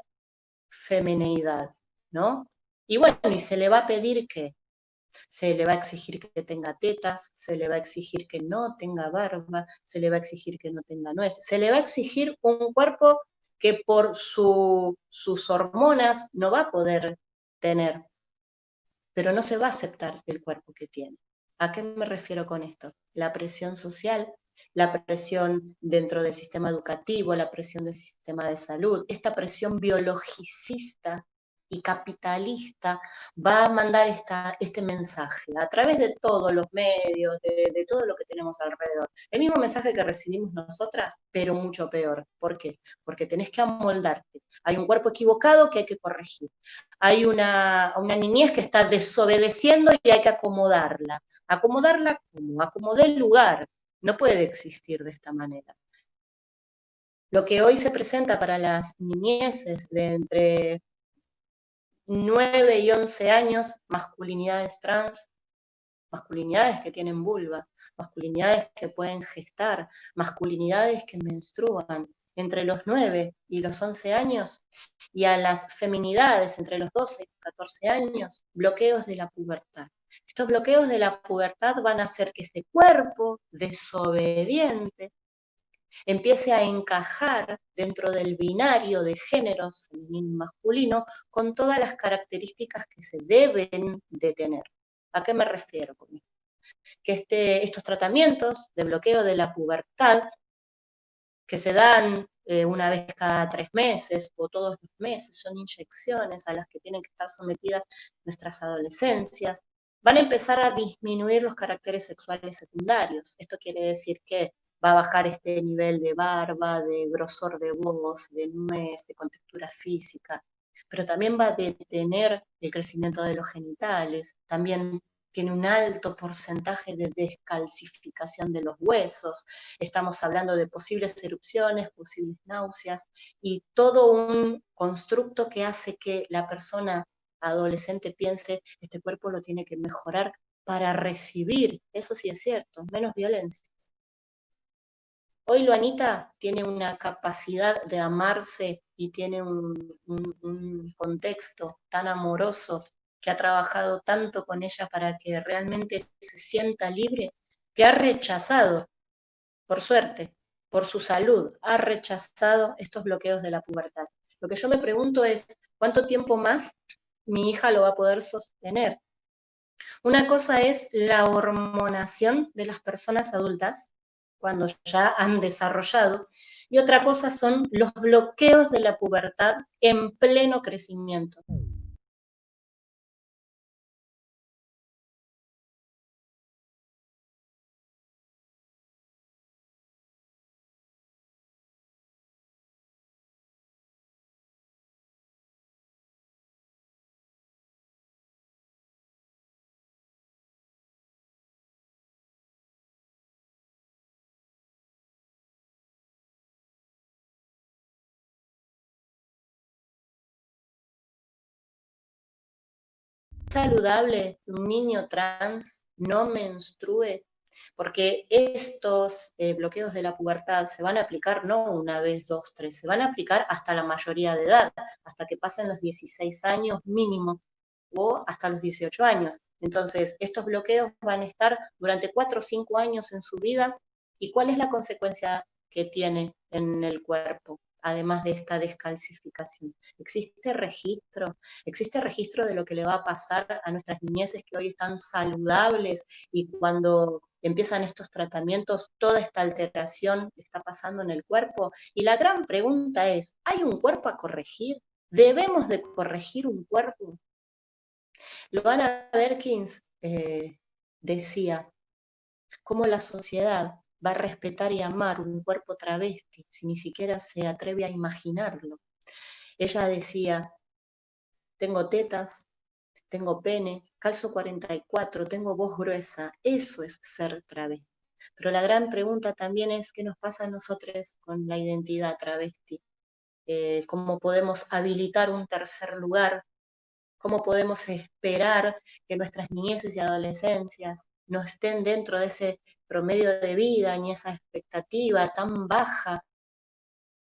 femineidad, ¿no? Y bueno, y se le va a pedir que, se le va a exigir que tenga tetas, se le va a exigir que no tenga barba, se le va a exigir que no tenga nuez, se le va a exigir un cuerpo que por sus hormonas no va a poder tener, pero no se va a aceptar el cuerpo que tiene. ¿A qué me refiero con esto? La presión social, la presión dentro del sistema educativo, la presión del sistema de salud, esta presión biologicista y capitalista va a mandar este mensaje a través de todos los medios, de todo lo que tenemos alrededor. El mismo mensaje que recibimos nosotras, pero mucho peor. ¿Por qué? Porque tenés que amoldarte. Hay un cuerpo equivocado que hay que corregir. Hay una niñez que está desobedeciendo y hay que acomodarla. ¿Acomodarla como? Acomodar el lugar. No puede existir de esta manera. Lo que hoy se presenta para las niñeces de entre 9 y 11 años, masculinidades trans, masculinidades que tienen vulva, masculinidades que pueden gestar, masculinidades que menstruan entre los 9 y los 11 años, y a las feminidades entre los 12 y 14 años, bloqueos de la pubertad. Estos bloqueos de la pubertad van a hacer que este cuerpo desobediente empiece a encajar dentro del binario de géneros femenino y masculino con todas las características que se deben de tener. ¿A qué me refiero con esto? Que estos tratamientos de bloqueo de la pubertad, que se dan una vez cada 3 meses o todos los meses, son inyecciones a las que tienen que estar sometidas nuestras adolescencias, van a empezar a disminuir los caracteres sexuales secundarios. Esto quiere decir que va a bajar este nivel de barba, de grosor de voz, de nuez, de contextura física, pero también va a detener el crecimiento de los genitales, también tiene un alto porcentaje de descalcificación de los huesos, estamos hablando de posibles erupciones, posibles náuseas, y todo un constructo que hace que la persona adolescente piense, este cuerpo lo tiene que mejorar para recibir, eso sí es cierto, menos violencias. Hoy Luanita tiene una capacidad de amarse y tiene un contexto tan amoroso, que ha trabajado tanto con ella para que realmente se sienta libre, que ha rechazado, por suerte, por su salud, ha rechazado estos bloqueos de la pubertad. Lo que yo me pregunto es, ¿cuánto tiempo más mi hija lo va a poder sostener? Una cosa es la hormonación de las personas adultas, cuando ya han desarrollado, y otra cosa son los bloqueos de la pubertad en pleno crecimiento. Saludable que un niño trans no menstrue, porque estos bloqueos de la pubertad se van a aplicar no una vez, dos, tres, se van a aplicar hasta la mayoría de edad, hasta que pasen los 16 años mínimo, o hasta los 18 años. Entonces, estos bloqueos van a estar durante 4 o 5 años en su vida, ¿y cuál es la consecuencia que tiene en el cuerpo? Además de esta descalcificación. ¿Existe registro de lo que le va a pasar a nuestras niñeces que hoy están saludables y cuando empiezan estos tratamientos, toda esta alteración está pasando en el cuerpo? Y la gran pregunta es, ¿hay un cuerpo a corregir? ¿Debemos de corregir un cuerpo? Loana Berkins decía, cómo la sociedad va a respetar y amar un cuerpo travesti si ni siquiera se atreve a imaginarlo. Ella decía, tengo tetas, tengo pene, calzo 44, tengo voz gruesa, eso es ser travesti. Pero la gran pregunta también es, ¿qué nos pasa a nosotros con la identidad travesti? ¿Cómo podemos habilitar un tercer lugar? ¿Cómo podemos esperar que nuestras niñeces y adolescencias no estén dentro de ese promedio de vida ni esa expectativa tan baja?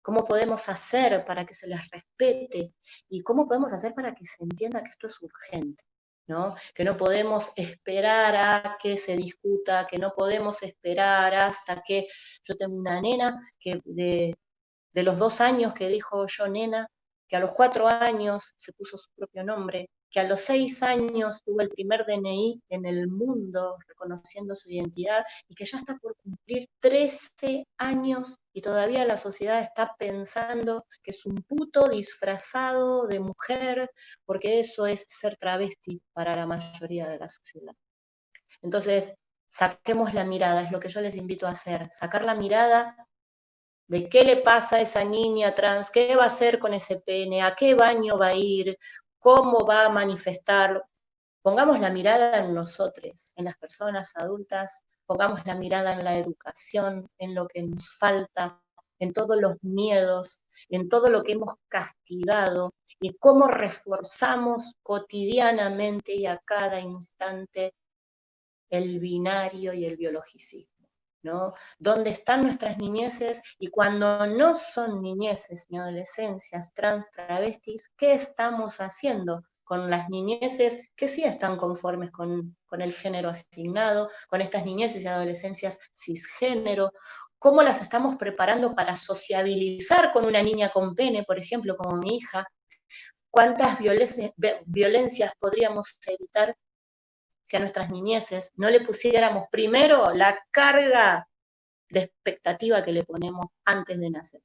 ¿Cómo podemos hacer para que se les respete? ¿Y cómo podemos hacer para que se entienda que esto es urgente? ¿No? Que no podemos esperar a que se discuta, que no podemos esperar hasta que yo tengo una nena que de los 2 años que dijo yo nena, que a los 4 años se puso su propio nombre, que a los 6 años tuvo el primer DNI en el mundo reconociendo su identidad y que ya está por cumplir 13 años y todavía la sociedad está pensando que es un puto disfrazado de mujer, porque eso es ser travesti para la mayoría de la sociedad. Entonces, saquemos la mirada, es lo que yo les invito a hacer, sacar la mirada de qué le pasa a esa niña trans, qué va a hacer con ese pene, a qué baño va a ir, cómo va a manifestarlo. Pongamos la mirada en nosotros, en las personas adultas, pongamos la mirada en la educación, en lo que nos falta, en todos los miedos, en todo lo que hemos castigado y cómo reforzamos cotidianamente y a cada instante el binario y el biologicismo, ¿no? ¿Dónde están nuestras niñeces? Y cuando no son niñeces ni adolescencias trans, travestis, ¿qué estamos haciendo con las niñeces que sí están conformes con el género asignado, con estas niñeces y adolescencias cisgénero? ¿Cómo las estamos preparando para sociabilizar con una niña con pene, por ejemplo, como mi hija? ¿Cuántas violencias podríamos evitar si a nuestras niñeces no le pusiéramos primero la carga de expectativa que le ponemos antes de nacer?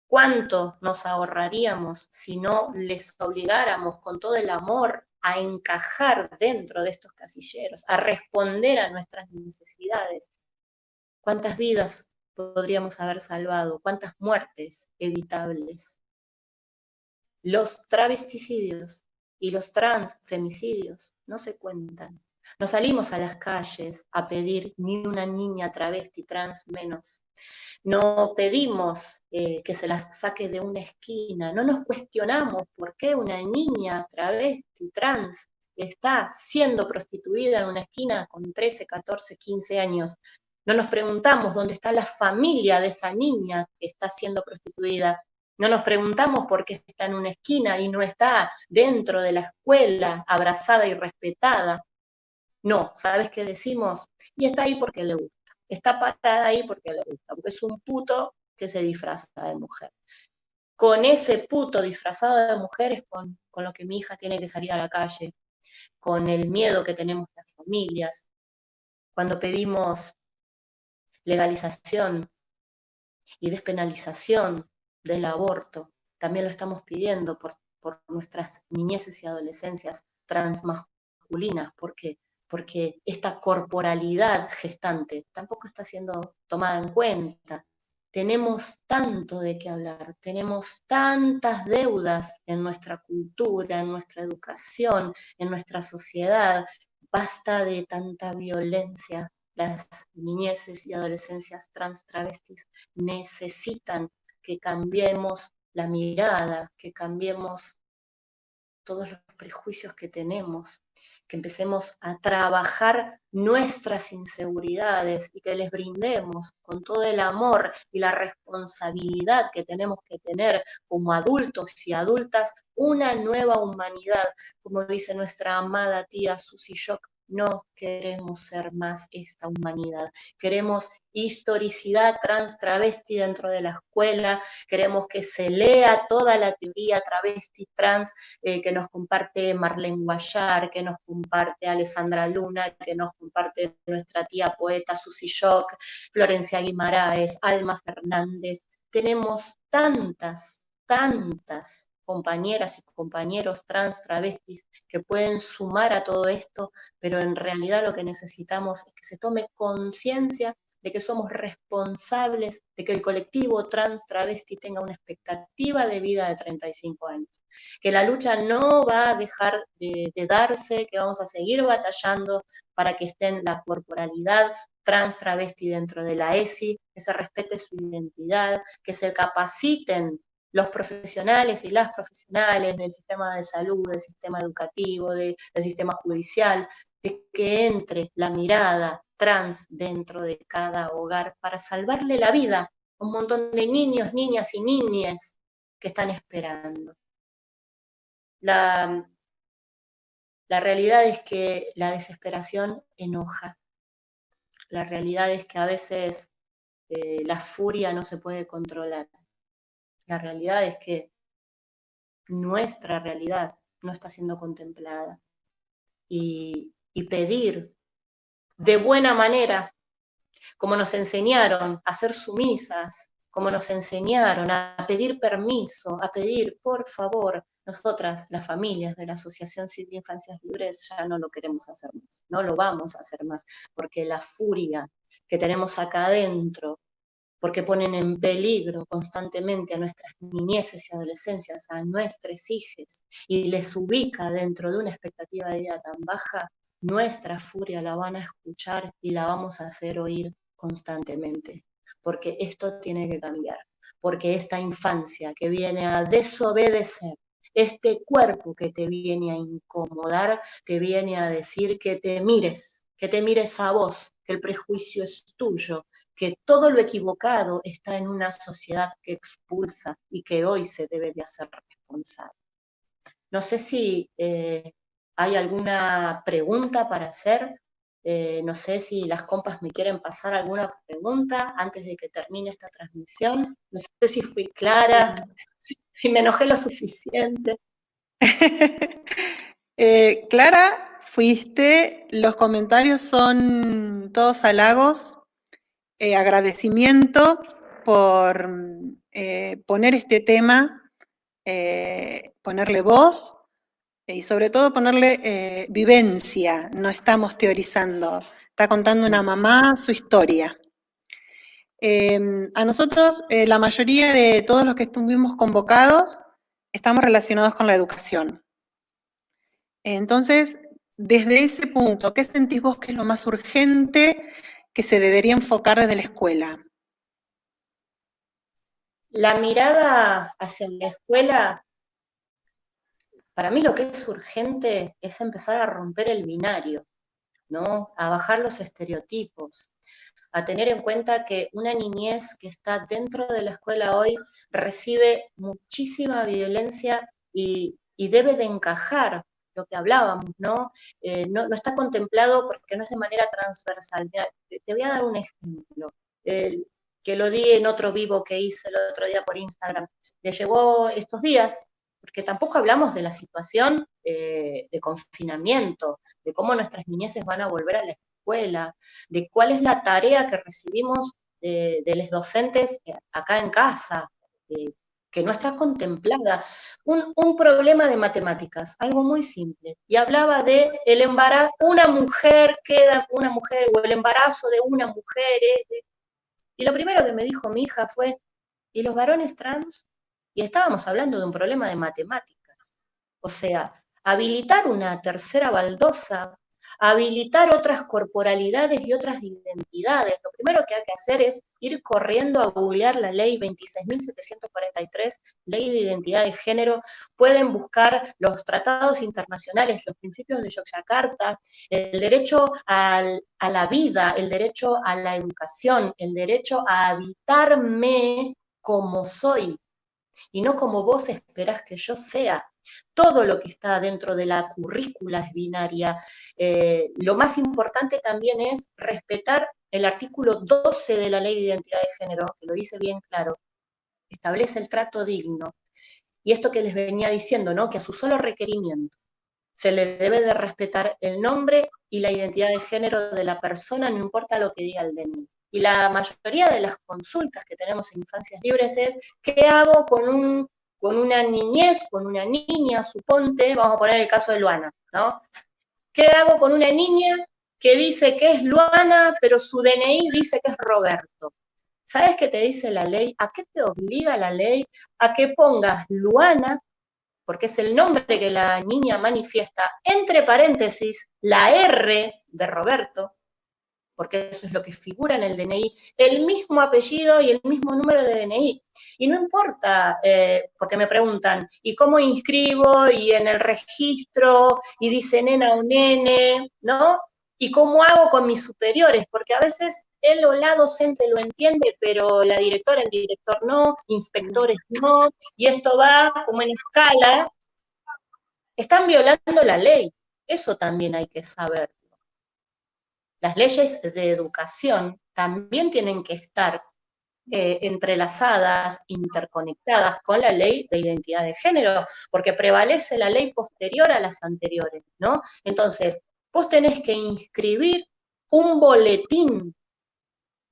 ¿Cuánto nos ahorraríamos si no les obligáramos con todo el amor a encajar dentro de estos casilleros, a responder a nuestras necesidades? ¿Cuántas vidas podríamos haber salvado? ¿Cuántas muertes evitables? Los travesticidios y los transfemicidios no se cuentan. No salimos a las calles a pedir ni una niña travesti trans menos. No pedimos que se las saque de una esquina. No nos cuestionamos por qué una niña travesti trans está siendo prostituida en una esquina con 13, 14, 15 años. No nos preguntamos dónde está la familia de esa niña que está siendo prostituida. No nos preguntamos por qué está en una esquina y no está dentro de la escuela, abrazada y respetada. No, ¿sabes qué decimos? Y está ahí porque le gusta. Está parada ahí porque le gusta, porque es un puto que se disfraza de mujer. Con ese puto disfrazado de mujer es con lo que mi hija tiene que salir a la calle, con el miedo que tenemos las familias. Cuando pedimos legalización y despenalización del aborto, también lo estamos pidiendo por nuestras niñeces y adolescencias transmasculinas, porque esta corporalidad gestante tampoco está siendo tomada en cuenta. Tenemos tanto de qué hablar, tenemos tantas deudas en nuestra cultura, en nuestra educación, en nuestra sociedad. Basta de tanta violencia. Las niñeces y adolescencias trans travestis necesitan que cambiemos la mirada, que cambiemos todos los prejuicios que tenemos, que empecemos a trabajar nuestras inseguridades y que les brindemos con todo el amor y la responsabilidad que tenemos que tener como adultos y adultas una nueva humanidad, como dice nuestra amada tía Susie Shock. No queremos ser más esta humanidad, queremos historicidad trans travesti dentro de la escuela, queremos que se lea toda la teoría travesti trans que nos comparte Marlene Guayar, que nos comparte Alessandra Luna, que nos comparte nuestra tía poeta Susie Shock, Florencia Guimaraes, Alma Fernández. Tenemos tantas compañeras y compañeros trans, travestis, que pueden sumar a todo esto, pero en realidad lo que necesitamos es que se tome conciencia de que somos responsables de que el colectivo trans travesti tenga una expectativa de vida de 35 años, que la lucha no va a dejar de darse, que vamos a seguir batallando para que esté en la corporalidad trans travesti dentro de la ESI, que se respete su identidad, que se capaciten los profesionales y las profesionales del sistema de salud, del sistema educativo, del sistema judicial, de que entre la mirada trans dentro de cada hogar para salvarle la vida a un montón de niños, niñas y niñas que están esperando. La realidad es que la desesperación enoja. La realidad es que a veces la furia no se puede controlar. La realidad es que nuestra realidad no está siendo contemplada. Y pedir de buena manera, como nos enseñaron a ser sumisas, como nos enseñaron a pedir permiso, a pedir, por favor, nosotras, las familias de la Asociación Civil Infancias Libres, ya no lo queremos hacer más, no lo vamos a hacer más, porque la furia que tenemos acá adentro, porque ponen en peligro constantemente a nuestras niñeces y adolescencias, a nuestros hijos, y les ubica dentro de una expectativa de vida tan baja, nuestra furia la van a escuchar y la vamos a hacer oír constantemente, porque esto tiene que cambiar, porque esta infancia que viene a desobedecer, este cuerpo que te viene a incomodar, te viene a decir que te mires a vos, que el prejuicio es tuyo, que todo lo equivocado está en una sociedad que expulsa y que hoy se debe de hacer responsable. No sé si hay alguna pregunta para hacer, no sé si las compas me quieren pasar alguna pregunta antes de que termine esta transmisión, no sé si fui clara, si me enojé lo suficiente. Clara, fuiste, los comentarios son todos halagos, agradecimiento por poner este tema, ponerle voz y sobre todo ponerle vivencia, no estamos teorizando, está contando una mamá su historia. A nosotros, la mayoría de todos los que estuvimos convocados, estamos relacionados con la educación. Entonces, desde ese punto, ¿qué sentís vos que es lo más urgente que se debería enfocar desde la escuela? La mirada hacia la escuela, para mí lo que es urgente es empezar a romper el binario, ¿no? A bajar los estereotipos, a tener en cuenta que una niñez que está dentro de la escuela hoy recibe muchísima violencia y debe de encajar lo que hablábamos, ¿no? No está contemplado porque no es de manera transversal. Mira, te voy a dar un ejemplo, que lo di en otro vivo que hice el otro día por Instagram. Le llegó estos días, porque tampoco hablamos de la situación de confinamiento, de cómo nuestras niñeces van a volver a la escuela, de cuál es la tarea que recibimos de los docentes acá en casa, que no está contemplada. Un problema de matemáticas, algo muy simple, y hablaba de el embarazo, una mujer o el embarazo de una mujer y lo primero que me dijo mi hija fue, ¿y los varones trans? Y estábamos hablando de un problema de matemáticas. O sea, habilitar una tercera baldosa, habilitar otras corporalidades y otras identidades. Lo primero que hay que hacer es ir corriendo a googlear la ley 26.743, ley de identidad de género. Pueden buscar los tratados internacionales, los principios de Yogyakarta, el derecho a la vida, el derecho a la educación, el derecho a habitarme como soy y no como vos esperás que yo sea. Todo lo que está dentro de la currícula es binaria. Lo más importante también es respetar el artículo 12 de la Ley de Identidad de Género, que lo dice bien claro, establece el trato digno. Y esto que les venía diciendo, ¿no? Que a su solo requerimiento se le debe de respetar el nombre y la identidad de género de la persona, no importa lo que diga el DNI. Y la mayoría de las consultas que tenemos en Infancias Libres es, ¿qué hago con una niñez, con una niña, suponte, vamos a poner el caso de Luana, ¿no? ¿Qué hago con una niña que dice que es Luana, pero su DNI dice que es Roberto? ¿Sabes qué te dice la ley? ¿A qué te obliga la ley? A que pongas Luana, porque es el nombre que la niña manifiesta, entre paréntesis, la R de Roberto, porque eso es lo que figura en el DNI, el mismo apellido y el mismo número de DNI. Y no importa, porque me preguntan, ¿y cómo inscribo? Y en el registro, y dice nena o nene, ¿no? ¿Y cómo hago con mis superiores? Porque a veces él o la docente lo entiende, pero la directora, el director no, inspectores no, y esto va como en escala. Están violando la ley, eso también hay que saber. Las leyes de educación también tienen que estar entrelazadas, interconectadas con la ley de identidad de género, porque prevalece la ley posterior a las anteriores, ¿no? Entonces, vos tenés que inscribir un boletín,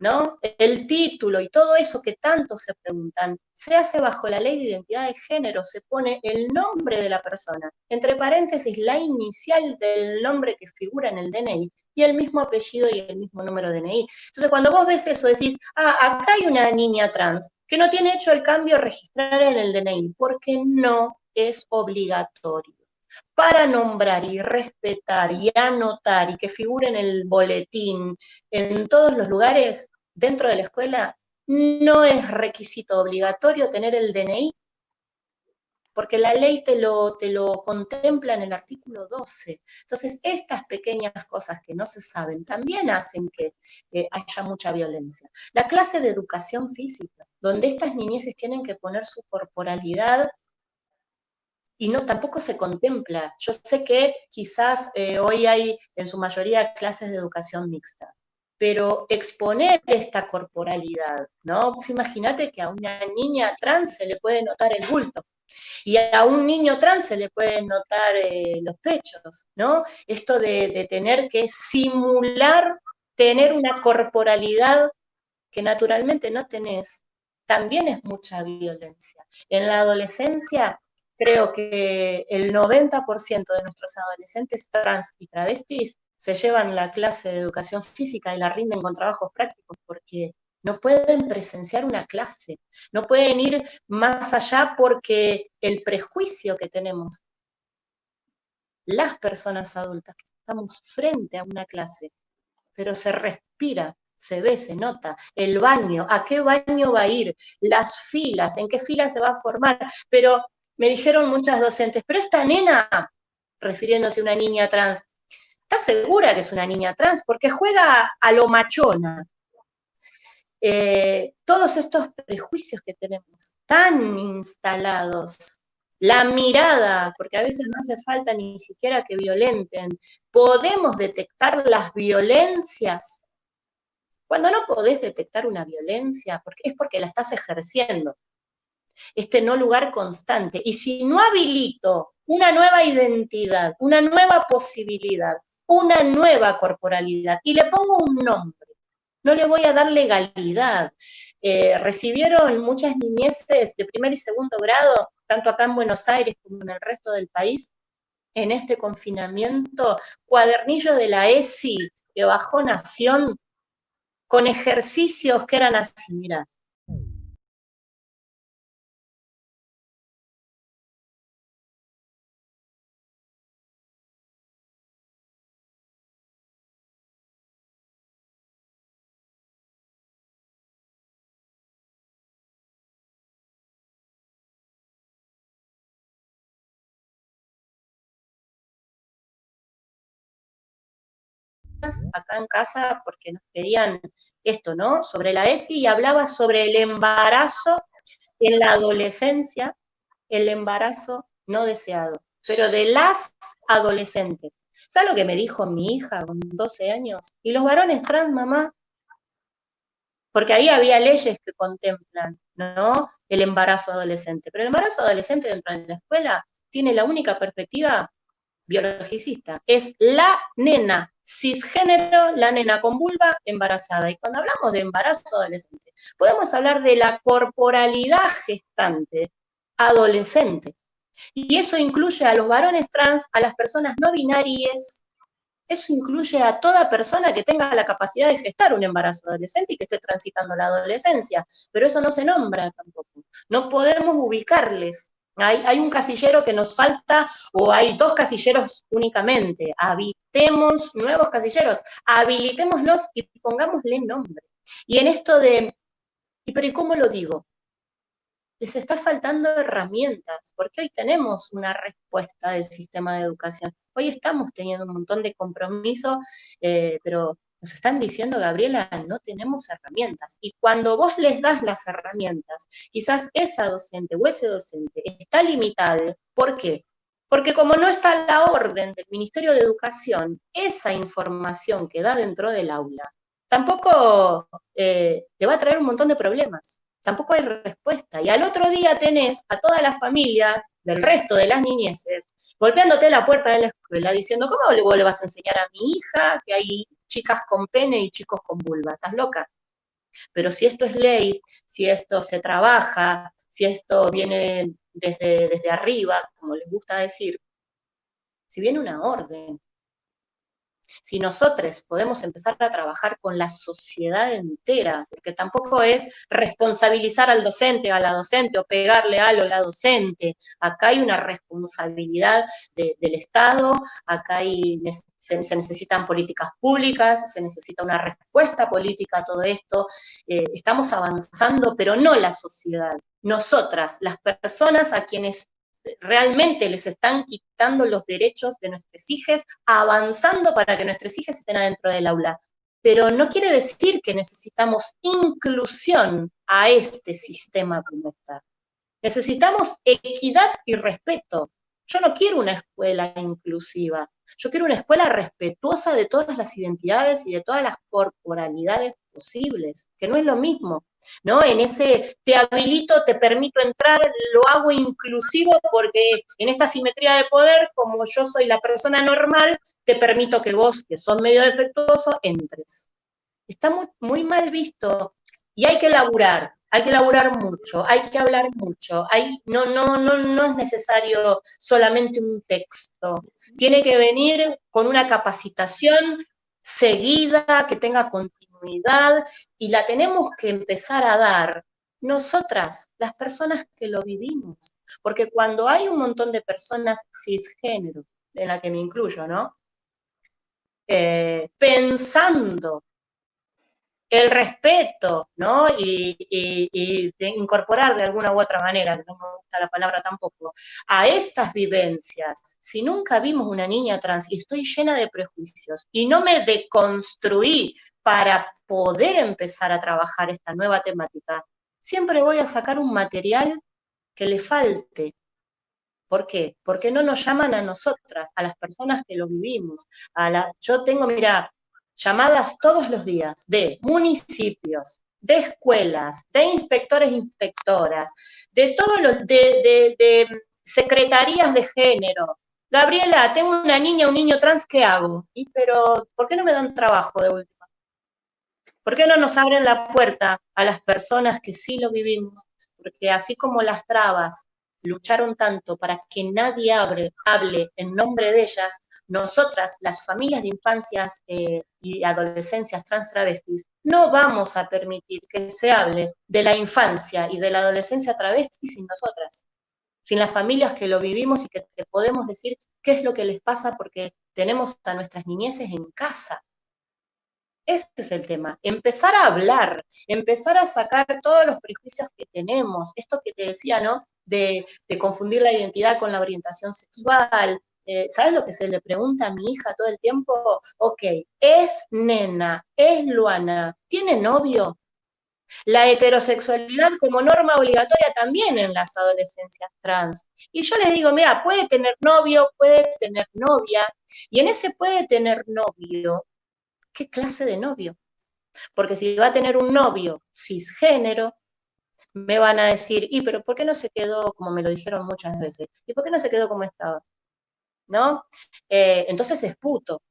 ¿no? El título y todo eso que tanto se preguntan, se hace bajo la ley de identidad de género, se pone el nombre de la persona, entre paréntesis la inicial del nombre que figura en el DNI, y el mismo apellido y el mismo número de DNI. Entonces cuando vos ves eso, decís, acá hay una niña trans que no tiene hecho el cambio a registrar en el DNI, porque no es obligatorio. Para nombrar y respetar y anotar y que figure en el boletín, en todos los lugares dentro de la escuela, no es requisito obligatorio tener el DNI, porque la ley te lo contempla en el artículo 12. Entonces, estas pequeñas cosas que no se saben también hacen que haya mucha violencia. La clase de educación física, donde estas niñeces tienen que poner su corporalidad y no, tampoco se contempla. Yo sé que quizás hoy hay en su mayoría clases de educación mixta, pero exponer esta corporalidad, ¿no? Pues imagínate que a una niña trans se le puede notar el bulto, y a un niño trans se le pueden notar los pechos, ¿no? Esto de tener que simular tener una corporalidad que naturalmente no tenés, también es mucha violencia. En la adolescencia, creo que el 90% de nuestros adolescentes trans y travestis se llevan la clase de educación física y la rinden con trabajos prácticos porque no pueden presenciar una clase, no pueden ir más allá porque el prejuicio que tenemos las personas adultas que estamos frente a una clase, pero se respira, se ve, se nota, el baño, a qué baño va a ir, las filas, en qué fila se va a formar, pero me dijeron muchas docentes, pero esta nena, refiriéndose a una niña trans, ¿estás segura que es una niña trans? Porque juega a lo machona. Todos estos prejuicios que tenemos tan instalados, la mirada, porque a veces no hace falta ni siquiera que violenten, podemos detectar las violencias. Cuando no podés detectar una violencia, es porque la estás ejerciendo. Este no lugar constante. Y si no habilito una nueva identidad, una nueva posibilidad, una nueva corporalidad, y le pongo un nombre, no le voy a dar legalidad. Recibieron muchas niñeces de primer y segundo grado, tanto acá en Buenos Aires como en el resto del país, en este confinamiento, cuadernillo de la ESI que bajó Nación, con ejercicios que eran así, mira. Acá en casa porque nos pedían esto, ¿no? Sobre la ESI, y hablaba sobre el embarazo en la adolescencia, el embarazo no deseado, pero de las adolescentes. ¿Sabes lo que me dijo mi hija con 12 años? ¿Y los varones trans, mamá? Porque ahí había leyes que contemplan, ¿no?, el embarazo adolescente. Pero el embarazo adolescente dentro de la escuela tiene la única perspectiva biologicista, es la nena cisgénero, la nena con vulva embarazada. Y cuando hablamos de embarazo adolescente, podemos hablar de la corporalidad gestante adolescente. Y eso incluye a los varones trans, a las personas no binarias, eso incluye a toda persona que tenga la capacidad de gestar un embarazo adolescente y que esté transitando la adolescencia, pero eso no se nombra tampoco. No podemos ubicarles. Hay un casillero que nos falta, o hay 2 casilleros únicamente. Habitemos nuevos casilleros, habilitémoslos y pongámosle nombre. Y en esto de, pero ¿y cómo lo digo? Les está faltando herramientas, porque hoy tenemos una respuesta del sistema de educación. Hoy estamos teniendo un montón de compromisos, pero nos están diciendo, Gabriela, no tenemos herramientas. Y cuando vos les das las herramientas, quizás esa docente o ese docente está limitado. ¿Por qué? Porque como no está la orden del Ministerio de Educación, esa información que da dentro del aula tampoco le va a traer un montón de problemas. Tampoco hay respuesta. Y al otro día tenés a toda la familia del resto de las niñeces golpeándote la puerta de la escuela diciendo, ¿cómo vos le vas a enseñar a mi hija que hay chicas con pene y chicos con vulva? ¿Estás loca? Pero si esto es ley, si esto se trabaja, si esto viene desde arriba, como les gusta decir, si viene una orden, si nosotros podemos empezar a trabajar con la sociedad entera, porque tampoco es responsabilizar al docente o a la docente o pegarle a la docente, acá hay una responsabilidad del Estado, acá se necesitan políticas públicas, se necesita una respuesta política a todo esto, estamos avanzando, pero no la sociedad, nosotras, las personas a quienes realmente les están quitando los derechos de nuestros hijos, avanzando para que nuestros hijos estén adentro del aula. Pero no quiere decir que necesitamos inclusión a este sistema como está. Necesitamos equidad y respeto. Yo no quiero una escuela inclusiva, yo quiero una escuela respetuosa de todas las identidades y de todas las corporalidades posibles, que no es lo mismo, ¿no? En ese te habilito, te permito entrar, lo hago inclusivo porque en esta simetría de poder, como yo soy la persona normal, te permito que vos, que sos medio defectuoso, entres. Está muy, muy mal visto y hay que laburar mucho, hay que hablar mucho, no es necesario solamente un texto, tiene que venir con una capacitación seguida, que tenga continuidad, y la tenemos que empezar a dar nosotras, las personas que lo vivimos, porque cuando hay un montón de personas cisgénero, en la que me incluyo, ¿no? Pensando el respeto, ¿no? Y de incorporar de alguna u otra manera, que no me gusta la palabra tampoco, a estas vivencias. Si nunca vimos una niña trans y estoy llena de prejuicios y no me deconstruí para poder empezar a trabajar esta nueva temática, siempre voy a sacar un material que le falte. ¿Por qué? Porque no nos llaman a nosotras, a las personas que lo vivimos. Yo tengo, mira, llamadas todos los días de municipios, de escuelas, de inspectores e inspectoras, de todos los, de secretarías de género. Gabriela, tengo una niña, un niño trans, ¿qué hago? Pero, ¿por qué no me dan trabajo de última? ¿Por qué no nos abren la puerta a las personas que sí lo vivimos? Porque así como las trabas lucharon tanto para que nadie hable en nombre de ellas, nosotras, las familias de infancias y adolescencias trans travestis, no vamos a permitir que se hable de la infancia y de la adolescencia travesti sin nosotras, sin las familias que lo vivimos y que te podemos decir qué es lo que les pasa porque tenemos a nuestras niñeces en casa. Ese es el tema, empezar a hablar, empezar a sacar todos los prejuicios que tenemos, esto que te decía, ¿no? De confundir la identidad con la orientación sexual. ¿Sabes lo que se le pregunta a mi hija todo el tiempo? Ok, es nena, es Luana, ¿tiene novio? La heterosexualidad como norma obligatoria también en las adolescencias trans. Y yo les digo, mira, puede tener novio, puede tener novia, y en ese puede tener novio, ¿qué clase de novio? Porque si va a tener un novio cisgénero, me van a decir, pero ¿por qué no se quedó, como me lo dijeron muchas veces, y por qué no se quedó como estaba? ¿No? Entonces es puto.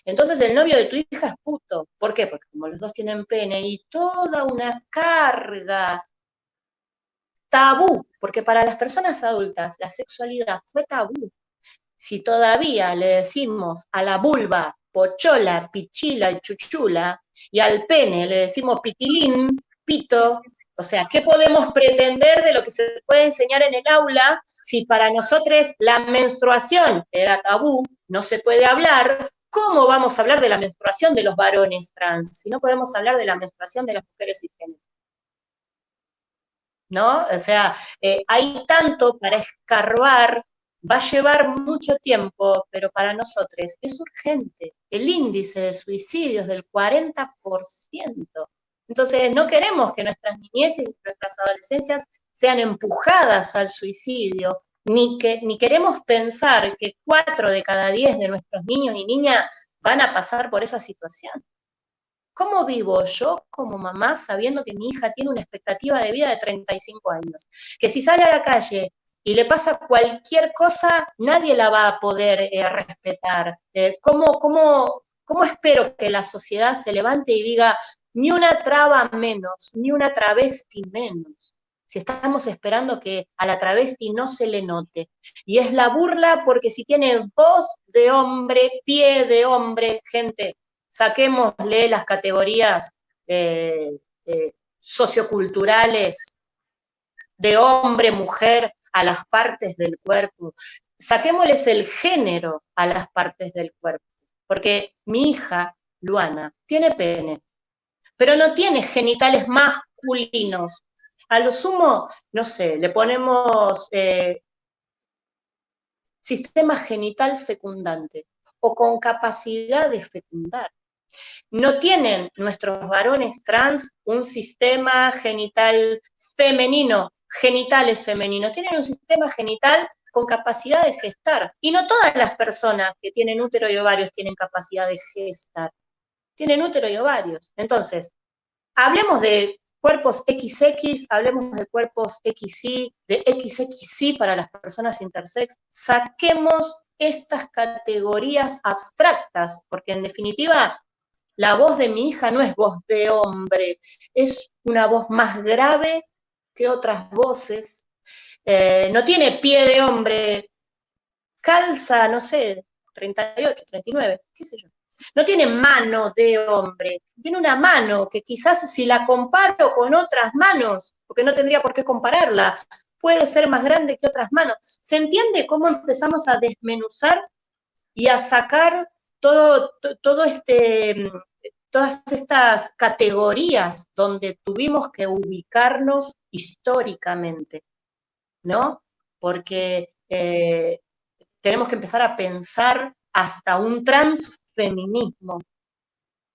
Entonces el novio de tu hija es puto. ¿Por qué? Porque como los dos tienen pene y toda una carga tabú, porque para las personas adultas la sexualidad fue tabú. Si todavía le decimos a la vulva pochola, pichila y chuchula, y al pene le decimos pitilín, pito, o sea, ¿qué podemos pretender de lo que se puede enseñar en el aula si para nosotros la menstruación era tabú, no se puede hablar? ¿Cómo vamos a hablar de la menstruación de los varones trans si no podemos hablar de la menstruación de las mujeres cisgénero? ¿No? O sea, hay tanto para escarbar. Va a llevar mucho tiempo, pero para nosotros es urgente. El índice de suicidio es del 40%. Entonces, no queremos que nuestras niñeces y nuestras adolescencias sean empujadas al suicidio, ni queremos pensar que 4 de cada 10 de nuestros niños y niñas van a pasar por esa situación. ¿Cómo vivo yo como mamá sabiendo que mi hija tiene una expectativa de vida de 35 años? Que si sale a la calle y le pasa cualquier cosa, nadie la va a poder respetar. ¿Cómo espero que la sociedad se levante y diga, ni una traba menos, ni una travesti menos? Si estamos esperando que a la travesti no se le note. Y es la burla porque si tiene voz de hombre, pie de hombre, gente, saquémosle las categorías socioculturales de hombre, mujer, a las partes del cuerpo. Saquémosles el género a las partes del cuerpo. Porque mi hija, Luana, tiene pene, pero no tiene genitales masculinos. A lo sumo, no sé, le ponemos sistema genital fecundante o con capacidad de fecundar. No tienen nuestros varones trans un sistema genital femenino, genitales femeninos, tienen un sistema genital con capacidad de gestar. Y no todas las personas que tienen útero y ovarios tienen capacidad de gestar. Tienen útero y ovarios. Entonces, hablemos de cuerpos XX, hablemos de cuerpos XY, de XXY para las personas intersex, saquemos estas categorías abstractas, porque en definitiva la voz de mi hija no es voz de hombre, es una voz más grave que otras voces, no tiene pie de hombre, calza, no sé, 38, 39, qué sé yo. No tiene mano de hombre, tiene una mano que quizás si la comparo con otras manos, porque no tendría por qué compararla, puede ser más grande que otras manos. ¿Se entiende cómo empezamos a desmenuzar y a sacar todas estas categorías donde tuvimos que ubicarnos históricamente, ¿no? Porque tenemos que empezar a pensar hasta un transfeminismo,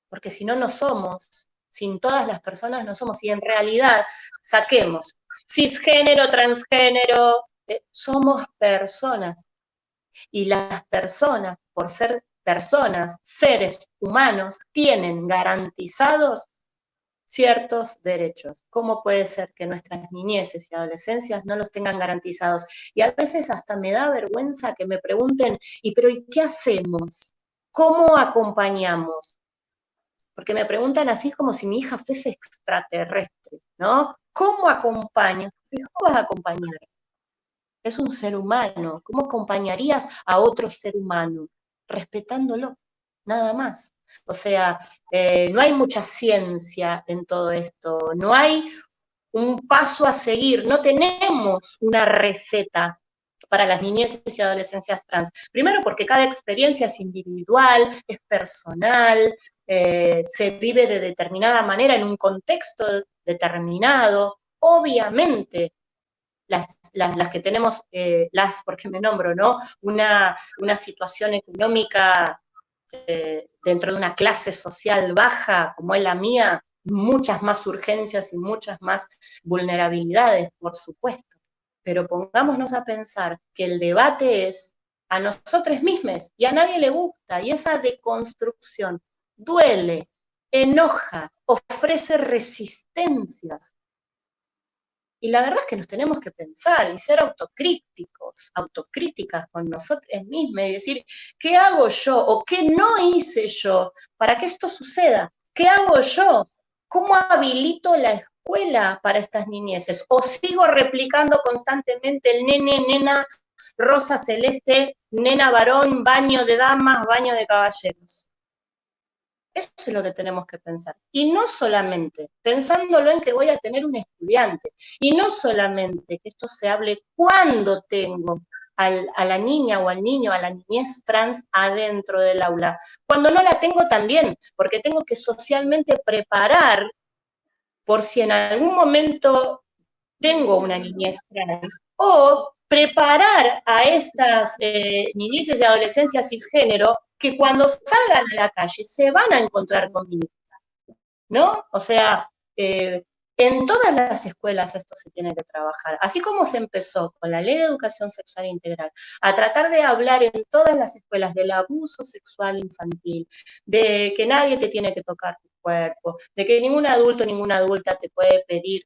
porque si no, no somos, sin todas las personas no somos, y en realidad saquemos cisgénero, transgénero, somos personas, y las personas, por ser personas, seres humanos, tienen garantizados ciertos derechos. ¿Cómo puede ser que nuestras niñeces y adolescencias no los tengan garantizados? Y a veces hasta me da vergüenza que me pregunten, ¿y qué hacemos? ¿Cómo acompañamos? Porque me preguntan así como si mi hija fuese extraterrestre, ¿no? ¿Cómo acompañas? ¿Cómo vas a acompañar? Es un ser humano. ¿Cómo acompañarías a otro ser humano? Respetándolo, nada más. O sea, no hay mucha ciencia en todo esto, no hay un paso a seguir, no tenemos una receta para las niñeces y adolescencias trans. Primero porque cada experiencia es individual, es personal, se vive de determinada manera en un contexto determinado. Obviamente, las que tenemos, porque me nombro, ¿no? Una situación económica dentro de una clase social baja como es la mía, muchas más urgencias y muchas más vulnerabilidades, por supuesto. Pero pongámonos a pensar que el debate es a nosotros mismos y a nadie le gusta, y esa deconstrucción duele, enoja, ofrece resistencias. Y la verdad es que nos tenemos que pensar y ser autocríticas con nosotros mismos y decir, ¿qué hago yo o qué no hice yo para que esto suceda? ¿Qué hago yo? ¿Cómo habilito la escuela para estas niñeces? ¿O sigo replicando constantemente el nene, nena, rosa celeste, nena varón, baño de damas, baño de caballeros? Eso es lo que tenemos que pensar. Y no solamente pensándolo en que voy a tener un estudiante, y no solamente que esto se hable cuando tengo a la niña o al niño, a la niñez trans adentro del aula. Cuando no la tengo también, porque tengo que socialmente preparar por si en algún momento tengo una niñez trans, o preparar a estas niñeces y adolescencias cisgénero que cuando salgan a la calle se van a encontrar con mi hija, ¿no? O sea, en todas las escuelas esto se tiene que trabajar. Así como se empezó con la Ley de Educación Sexual Integral, a tratar de hablar en todas las escuelas del abuso sexual infantil, de que nadie te tiene que tocar tu cuerpo, de que ningún adulto, ninguna adulta te puede pedir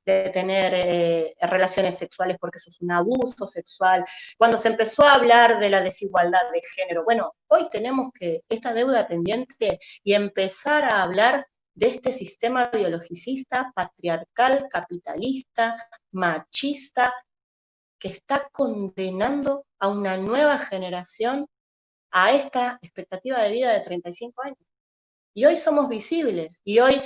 de tener relaciones sexuales porque eso es un abuso sexual. Cuando se empezó a hablar de la desigualdad de género, bueno, hoy tenemos que esta deuda pendiente y empezar a hablar de este sistema biologicista, patriarcal, capitalista, machista, que está condenando a una nueva generación a esta expectativa de vida de 35 años. Y hoy somos visibles, y hoy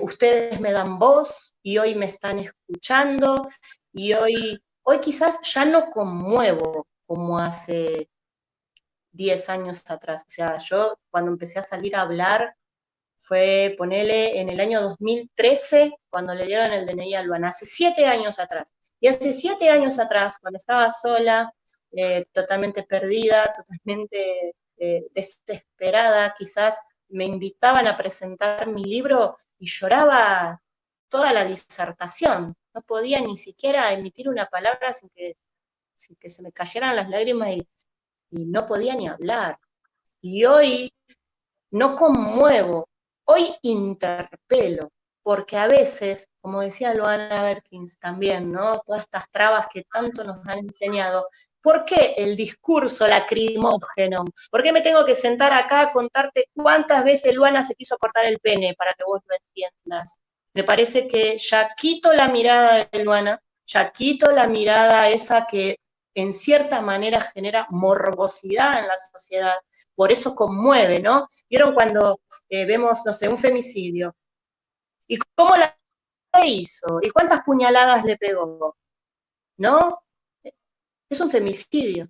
ustedes me dan voz, y hoy me están escuchando, y hoy quizás ya no conmuevo como hace 10 años atrás. O sea, yo cuando empecé a salir a hablar fue, ponele, en el año 2013, cuando le dieron el DNI a Luana, hace 7 años atrás. Y hace 7 años atrás, cuando estaba sola, totalmente perdida, totalmente desesperada, quizás me invitaban a presentar mi libro y lloraba toda la disertación. No podía ni siquiera emitir una palabra sin que se me cayeran las lágrimas y no podía ni hablar. Y hoy no conmuevo, hoy interpelo, porque a veces, como decía Luana Berkins también, ¿no? Todas estas trabas que tanto nos han enseñado, ¿por qué el discurso lacrimógeno? ¿Por qué me tengo que sentar acá a contarte cuántas veces Luana se quiso cortar el pene para que vos lo entiendas? Me parece que ya quito la mirada de Luana, ya quito la mirada esa que en cierta manera genera morbosidad en la sociedad, por eso conmueve, ¿no? ¿Vieron cuando vemos, no sé, un femicidio? ¿Y cómo la hizo? ¿Y cuántas puñaladas le pegó? ¿No? Es un femicidio.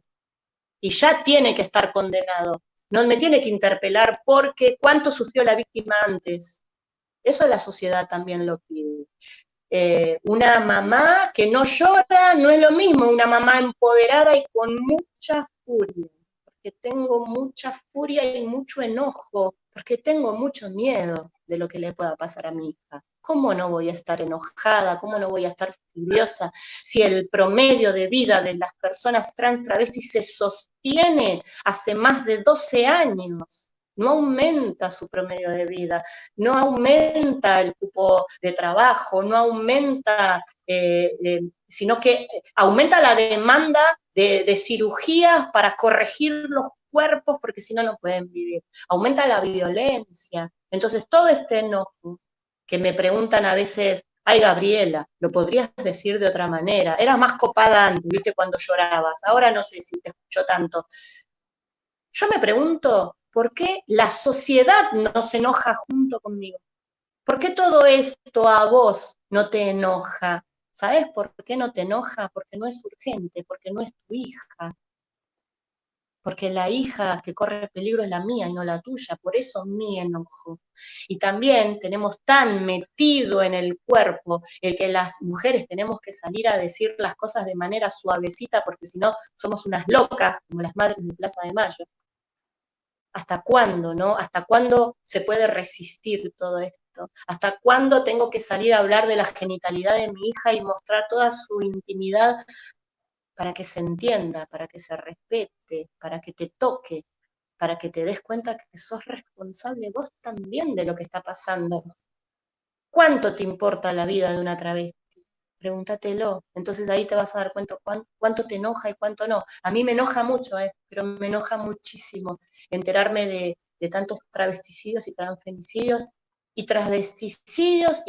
Y ya tiene que estar condenado. No me tiene que interpelar porque cuánto sufrió la víctima antes. Eso la sociedad también lo pide. Una mamá que no llora no es lo mismo, una mamá empoderada y con mucha furia, porque tengo mucha furia y mucho enojo, porque tengo mucho miedo de lo que le pueda pasar a mi hija. ¿Cómo no voy a estar enojada? ¿Cómo no voy a estar furiosa si el promedio de vida de las personas trans travestis se sostiene hace más de 12 años? No aumenta su promedio de vida, no aumenta el cupo de trabajo, no aumenta, sino que aumenta la demanda de cirugías para corregir los cuerpos, porque si no, no pueden vivir. Aumenta la violencia. Entonces, todo este enojo que me preguntan a veces, ay, Gabriela, lo podrías decir de otra manera, eras más copada antes, viste, cuando llorabas, ahora no sé si te escucho tanto. Yo me pregunto, ¿por qué la sociedad no se enoja junto conmigo? ¿Por qué todo esto a vos no te enoja? ¿Sabes por qué no te enoja? Porque no es urgente, porque no es tu hija. Porque la hija que corre peligro es la mía y no la tuya, por eso mi enojo. Y también tenemos tan metido en el cuerpo el que las mujeres tenemos que salir a decir las cosas de manera suavecita, porque si no somos unas locas, como las madres de Plaza de Mayo. ¿Hasta cuándo, no? ¿Hasta cuándo se puede resistir todo esto? ¿Hasta cuándo tengo que salir a hablar de la genitalidad de mi hija y mostrar toda su intimidad para que se entienda, para que se respete, para que te toque, para que te des cuenta que sos responsable vos también de lo que está pasando? ¿Cuánto te importa la vida de una travesti? Pregúntatelo. Entonces ahí te vas a dar cuenta cuánto te enoja y cuánto no. A mí me enoja mucho, pero me enoja muchísimo enterarme de tantos travesticidios y transfemicidios y transfemicidios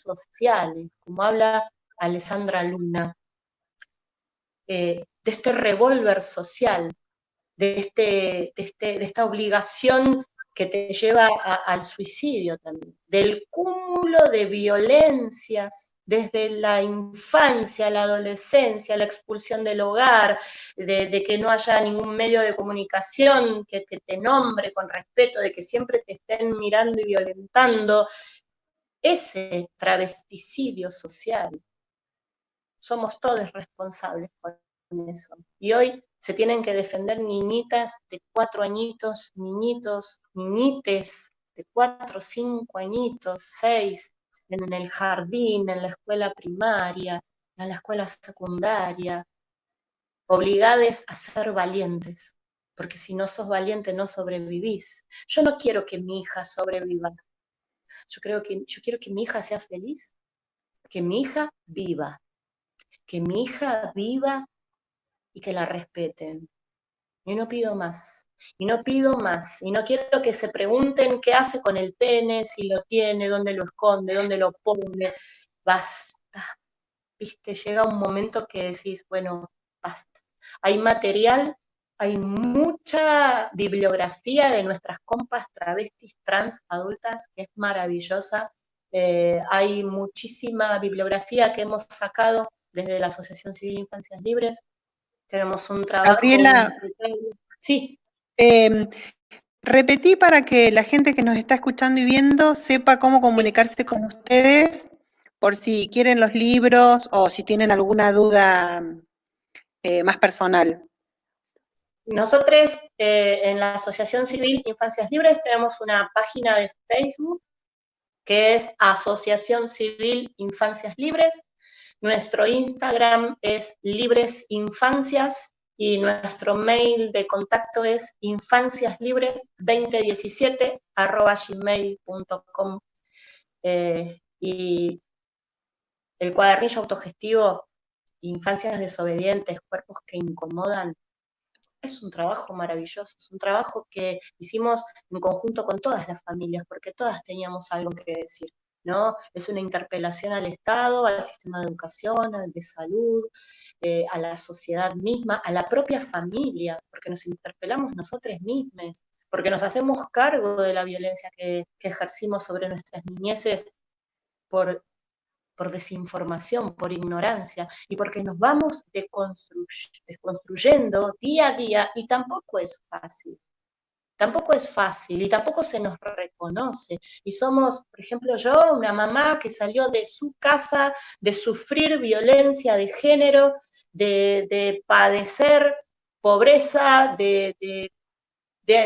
sociales, como habla Alessandra Luna, de este revólver social, de esta obligación que te lleva al suicidio también, del cúmulo de violencias desde la infancia, la adolescencia, la expulsión del hogar, de que no haya ningún medio de comunicación que te nombre con respeto, de que siempre te estén mirando y violentando, ese travesticidio social. Somos todos responsables por eso. Y hoy se tienen que defender niñitas de 4 añitos, niñitos, niñites de 4, 5 añitos, 6, en el jardín, en la escuela primaria, en la escuela secundaria, obligadas a ser valientes, porque si no sos valiente no sobrevivís. Yo no quiero que mi hija sobreviva. Yo quiero que mi hija sea feliz, que mi hija viva, y que la respeten. Y no pido más, y no pido más, y no quiero que se pregunten qué hace con el pene, si lo tiene, dónde lo esconde, dónde lo pone. Basta, ¿viste? Llega un momento que decís, bueno, basta. Hay material, hay mucha bibliografía de nuestras compas travestis trans adultas, que es maravillosa. Hay muchísima bibliografía que hemos sacado desde la Asociación Civil Infancias Libres. Tenemos un trabajo... Gabriela, sí. Repetí para que la gente que nos está escuchando y viendo sepa cómo comunicarse con ustedes, por si quieren los libros o si tienen alguna duda más personal. Nosotros en la Asociación Civil Infancias Libres tenemos una página de Facebook que es Asociación Civil Infancias Libres. Nuestro Instagram es Libres Infancias y nuestro mail de contacto es infanciaslibres2017@gmail.com. Y el cuadernillo autogestivo Infancias Desobedientes, Cuerpos que Incomodan, es un trabajo maravilloso, es un trabajo que hicimos en conjunto con todas las familias, porque todas teníamos algo que decir, ¿no? Es una interpelación al Estado, al sistema de educación, al de salud, a la sociedad misma, a la propia familia, porque nos interpelamos nosotros mismos, porque nos hacemos cargo de la violencia que ejercimos sobre nuestras niñeces por desinformación, por ignorancia, y porque nos vamos desconstruyendo día a día, y tampoco es fácil. Tampoco es fácil y tampoco se nos reconoce. Y somos, por ejemplo, yo, una mamá que salió de su casa de sufrir violencia de género, de padecer pobreza, de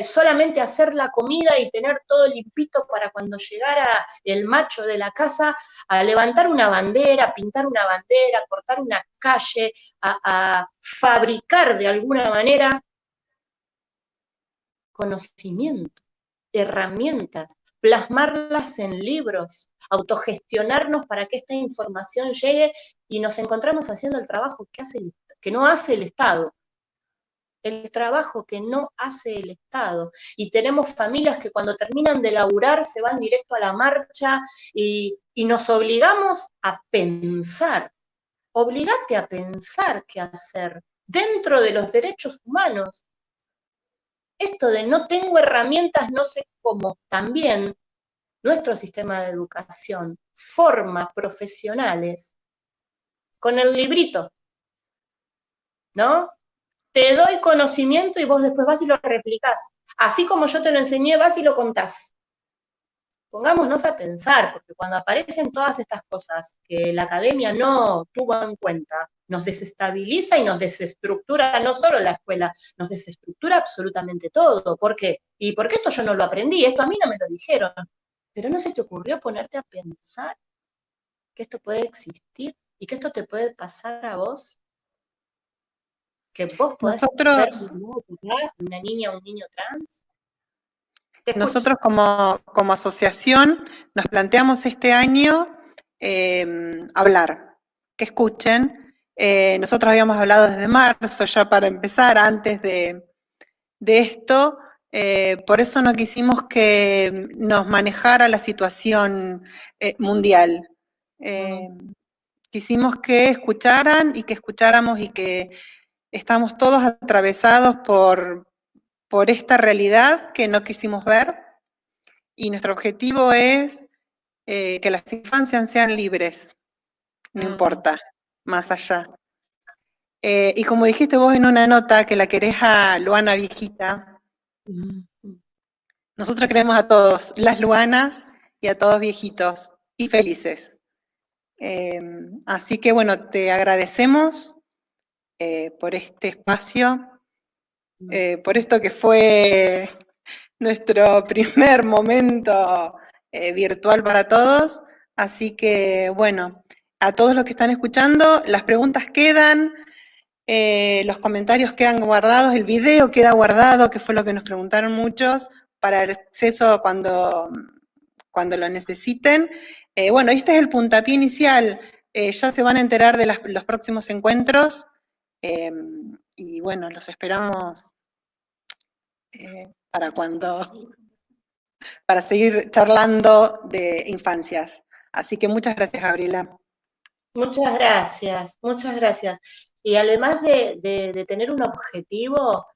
solamente hacer la comida y tener todo limpito para cuando llegara el macho de la casa, a levantar una bandera, pintar una bandera, cortar una calle, a fabricar de alguna manera conocimiento, herramientas, plasmarlas en libros, autogestionarnos para que esta información llegue, y nos encontramos haciendo el trabajo que no hace el Estado. El trabajo que no hace el Estado. Y tenemos familias que cuando terminan de laburar se van directo a la marcha y nos obligamos a pensar. Obligate a pensar qué hacer dentro de los derechos humanos. Esto de no tengo herramientas, no sé cómo, también nuestro sistema de educación forma profesionales con el librito, ¿no? Te doy conocimiento y vos después vas y lo replicás. Así como yo te lo enseñé, vas y lo contás. Pongámonos a pensar, porque cuando aparecen todas estas cosas que la academia no tuvo en cuenta, nos desestabiliza y nos desestructura no solo la escuela, nos desestructura absolutamente todo. ¿Por qué? ¿Y por qué esto yo no lo aprendí? Esto a mí no me lo dijeron. Pero ¿no se te ocurrió ponerte a pensar que esto puede existir y que esto te puede pasar a vos? Que vos podés ser una niña o un niño trans. Nosotros como asociación nos planteamos este año hablar, que escuchen. Nosotros habíamos hablado desde marzo ya para empezar, antes de esto, por eso no quisimos que nos manejara la situación mundial. Quisimos que escucharan y que escucháramos, y que estamos todos atravesados por esta realidad que no quisimos ver, y nuestro objetivo es que las infancias sean libres, no importa, más allá. Y como dijiste vos en una nota que la querés a Luana viejita, nosotros queremos a todos, las Luanas y a todos viejitos y felices. Así que bueno, te agradecemos por este espacio, por esto que fue nuestro primer momento virtual para todos. Así que bueno, a todos los que están escuchando, las preguntas quedan. los comentarios quedan guardados, el video queda guardado, que fue lo que nos preguntaron muchos, para el acceso cuando lo necesiten. Bueno, este es el puntapié inicial, ya se van a enterar de los próximos encuentros, y bueno, los esperamos para seguir charlando de infancias. Así que muchas gracias, Gabriela. Muchas gracias, muchas gracias. Y además de tener un objetivo,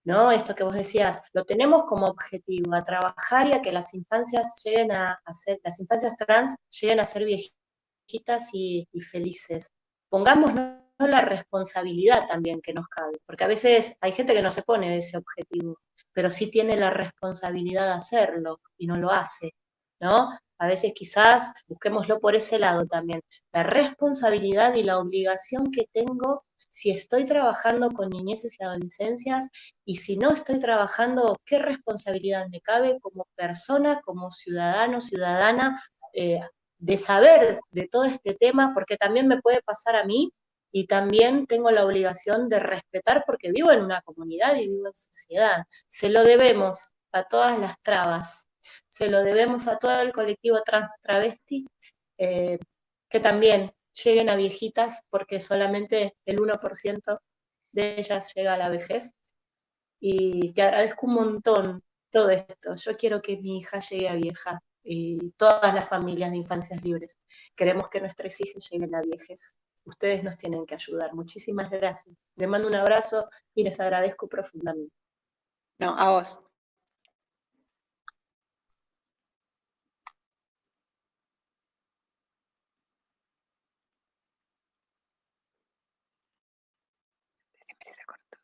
¿no? Esto que vos decías, lo tenemos como objetivo, a trabajar y a que las infancias lleguen las infancias trans lleguen a ser viejitas y felices. Pongámonos la responsabilidad también que nos cabe, porque a veces hay gente que no se pone ese objetivo, pero sí tiene la responsabilidad de hacerlo y no lo hace, ¿no? A veces quizás busquémoslo por ese lado también, la responsabilidad y la obligación que tengo si estoy trabajando con niñeces y adolescencias, y si no estoy trabajando, ¿qué responsabilidad me cabe como persona, como ciudadano, ciudadana, de saber de todo este tema? Porque también me puede pasar a mí, y también tengo la obligación de respetar porque vivo en una comunidad y vivo en sociedad. Se lo debemos a todas las trabas, se lo debemos a todo el colectivo trans travesti, que también lleguen a viejitas, porque solamente el 1% de ellas llega a la vejez. Y te agradezco un montón todo esto. Yo quiero que mi hija llegue a vieja, y todas las familias de infancias libres queremos que nuestros hijos lleguen a vejez. Ustedes nos tienen que ayudar. Muchísimas gracias. Les mando un abrazo y les agradezco profundamente. No, a vos. Si se cortó.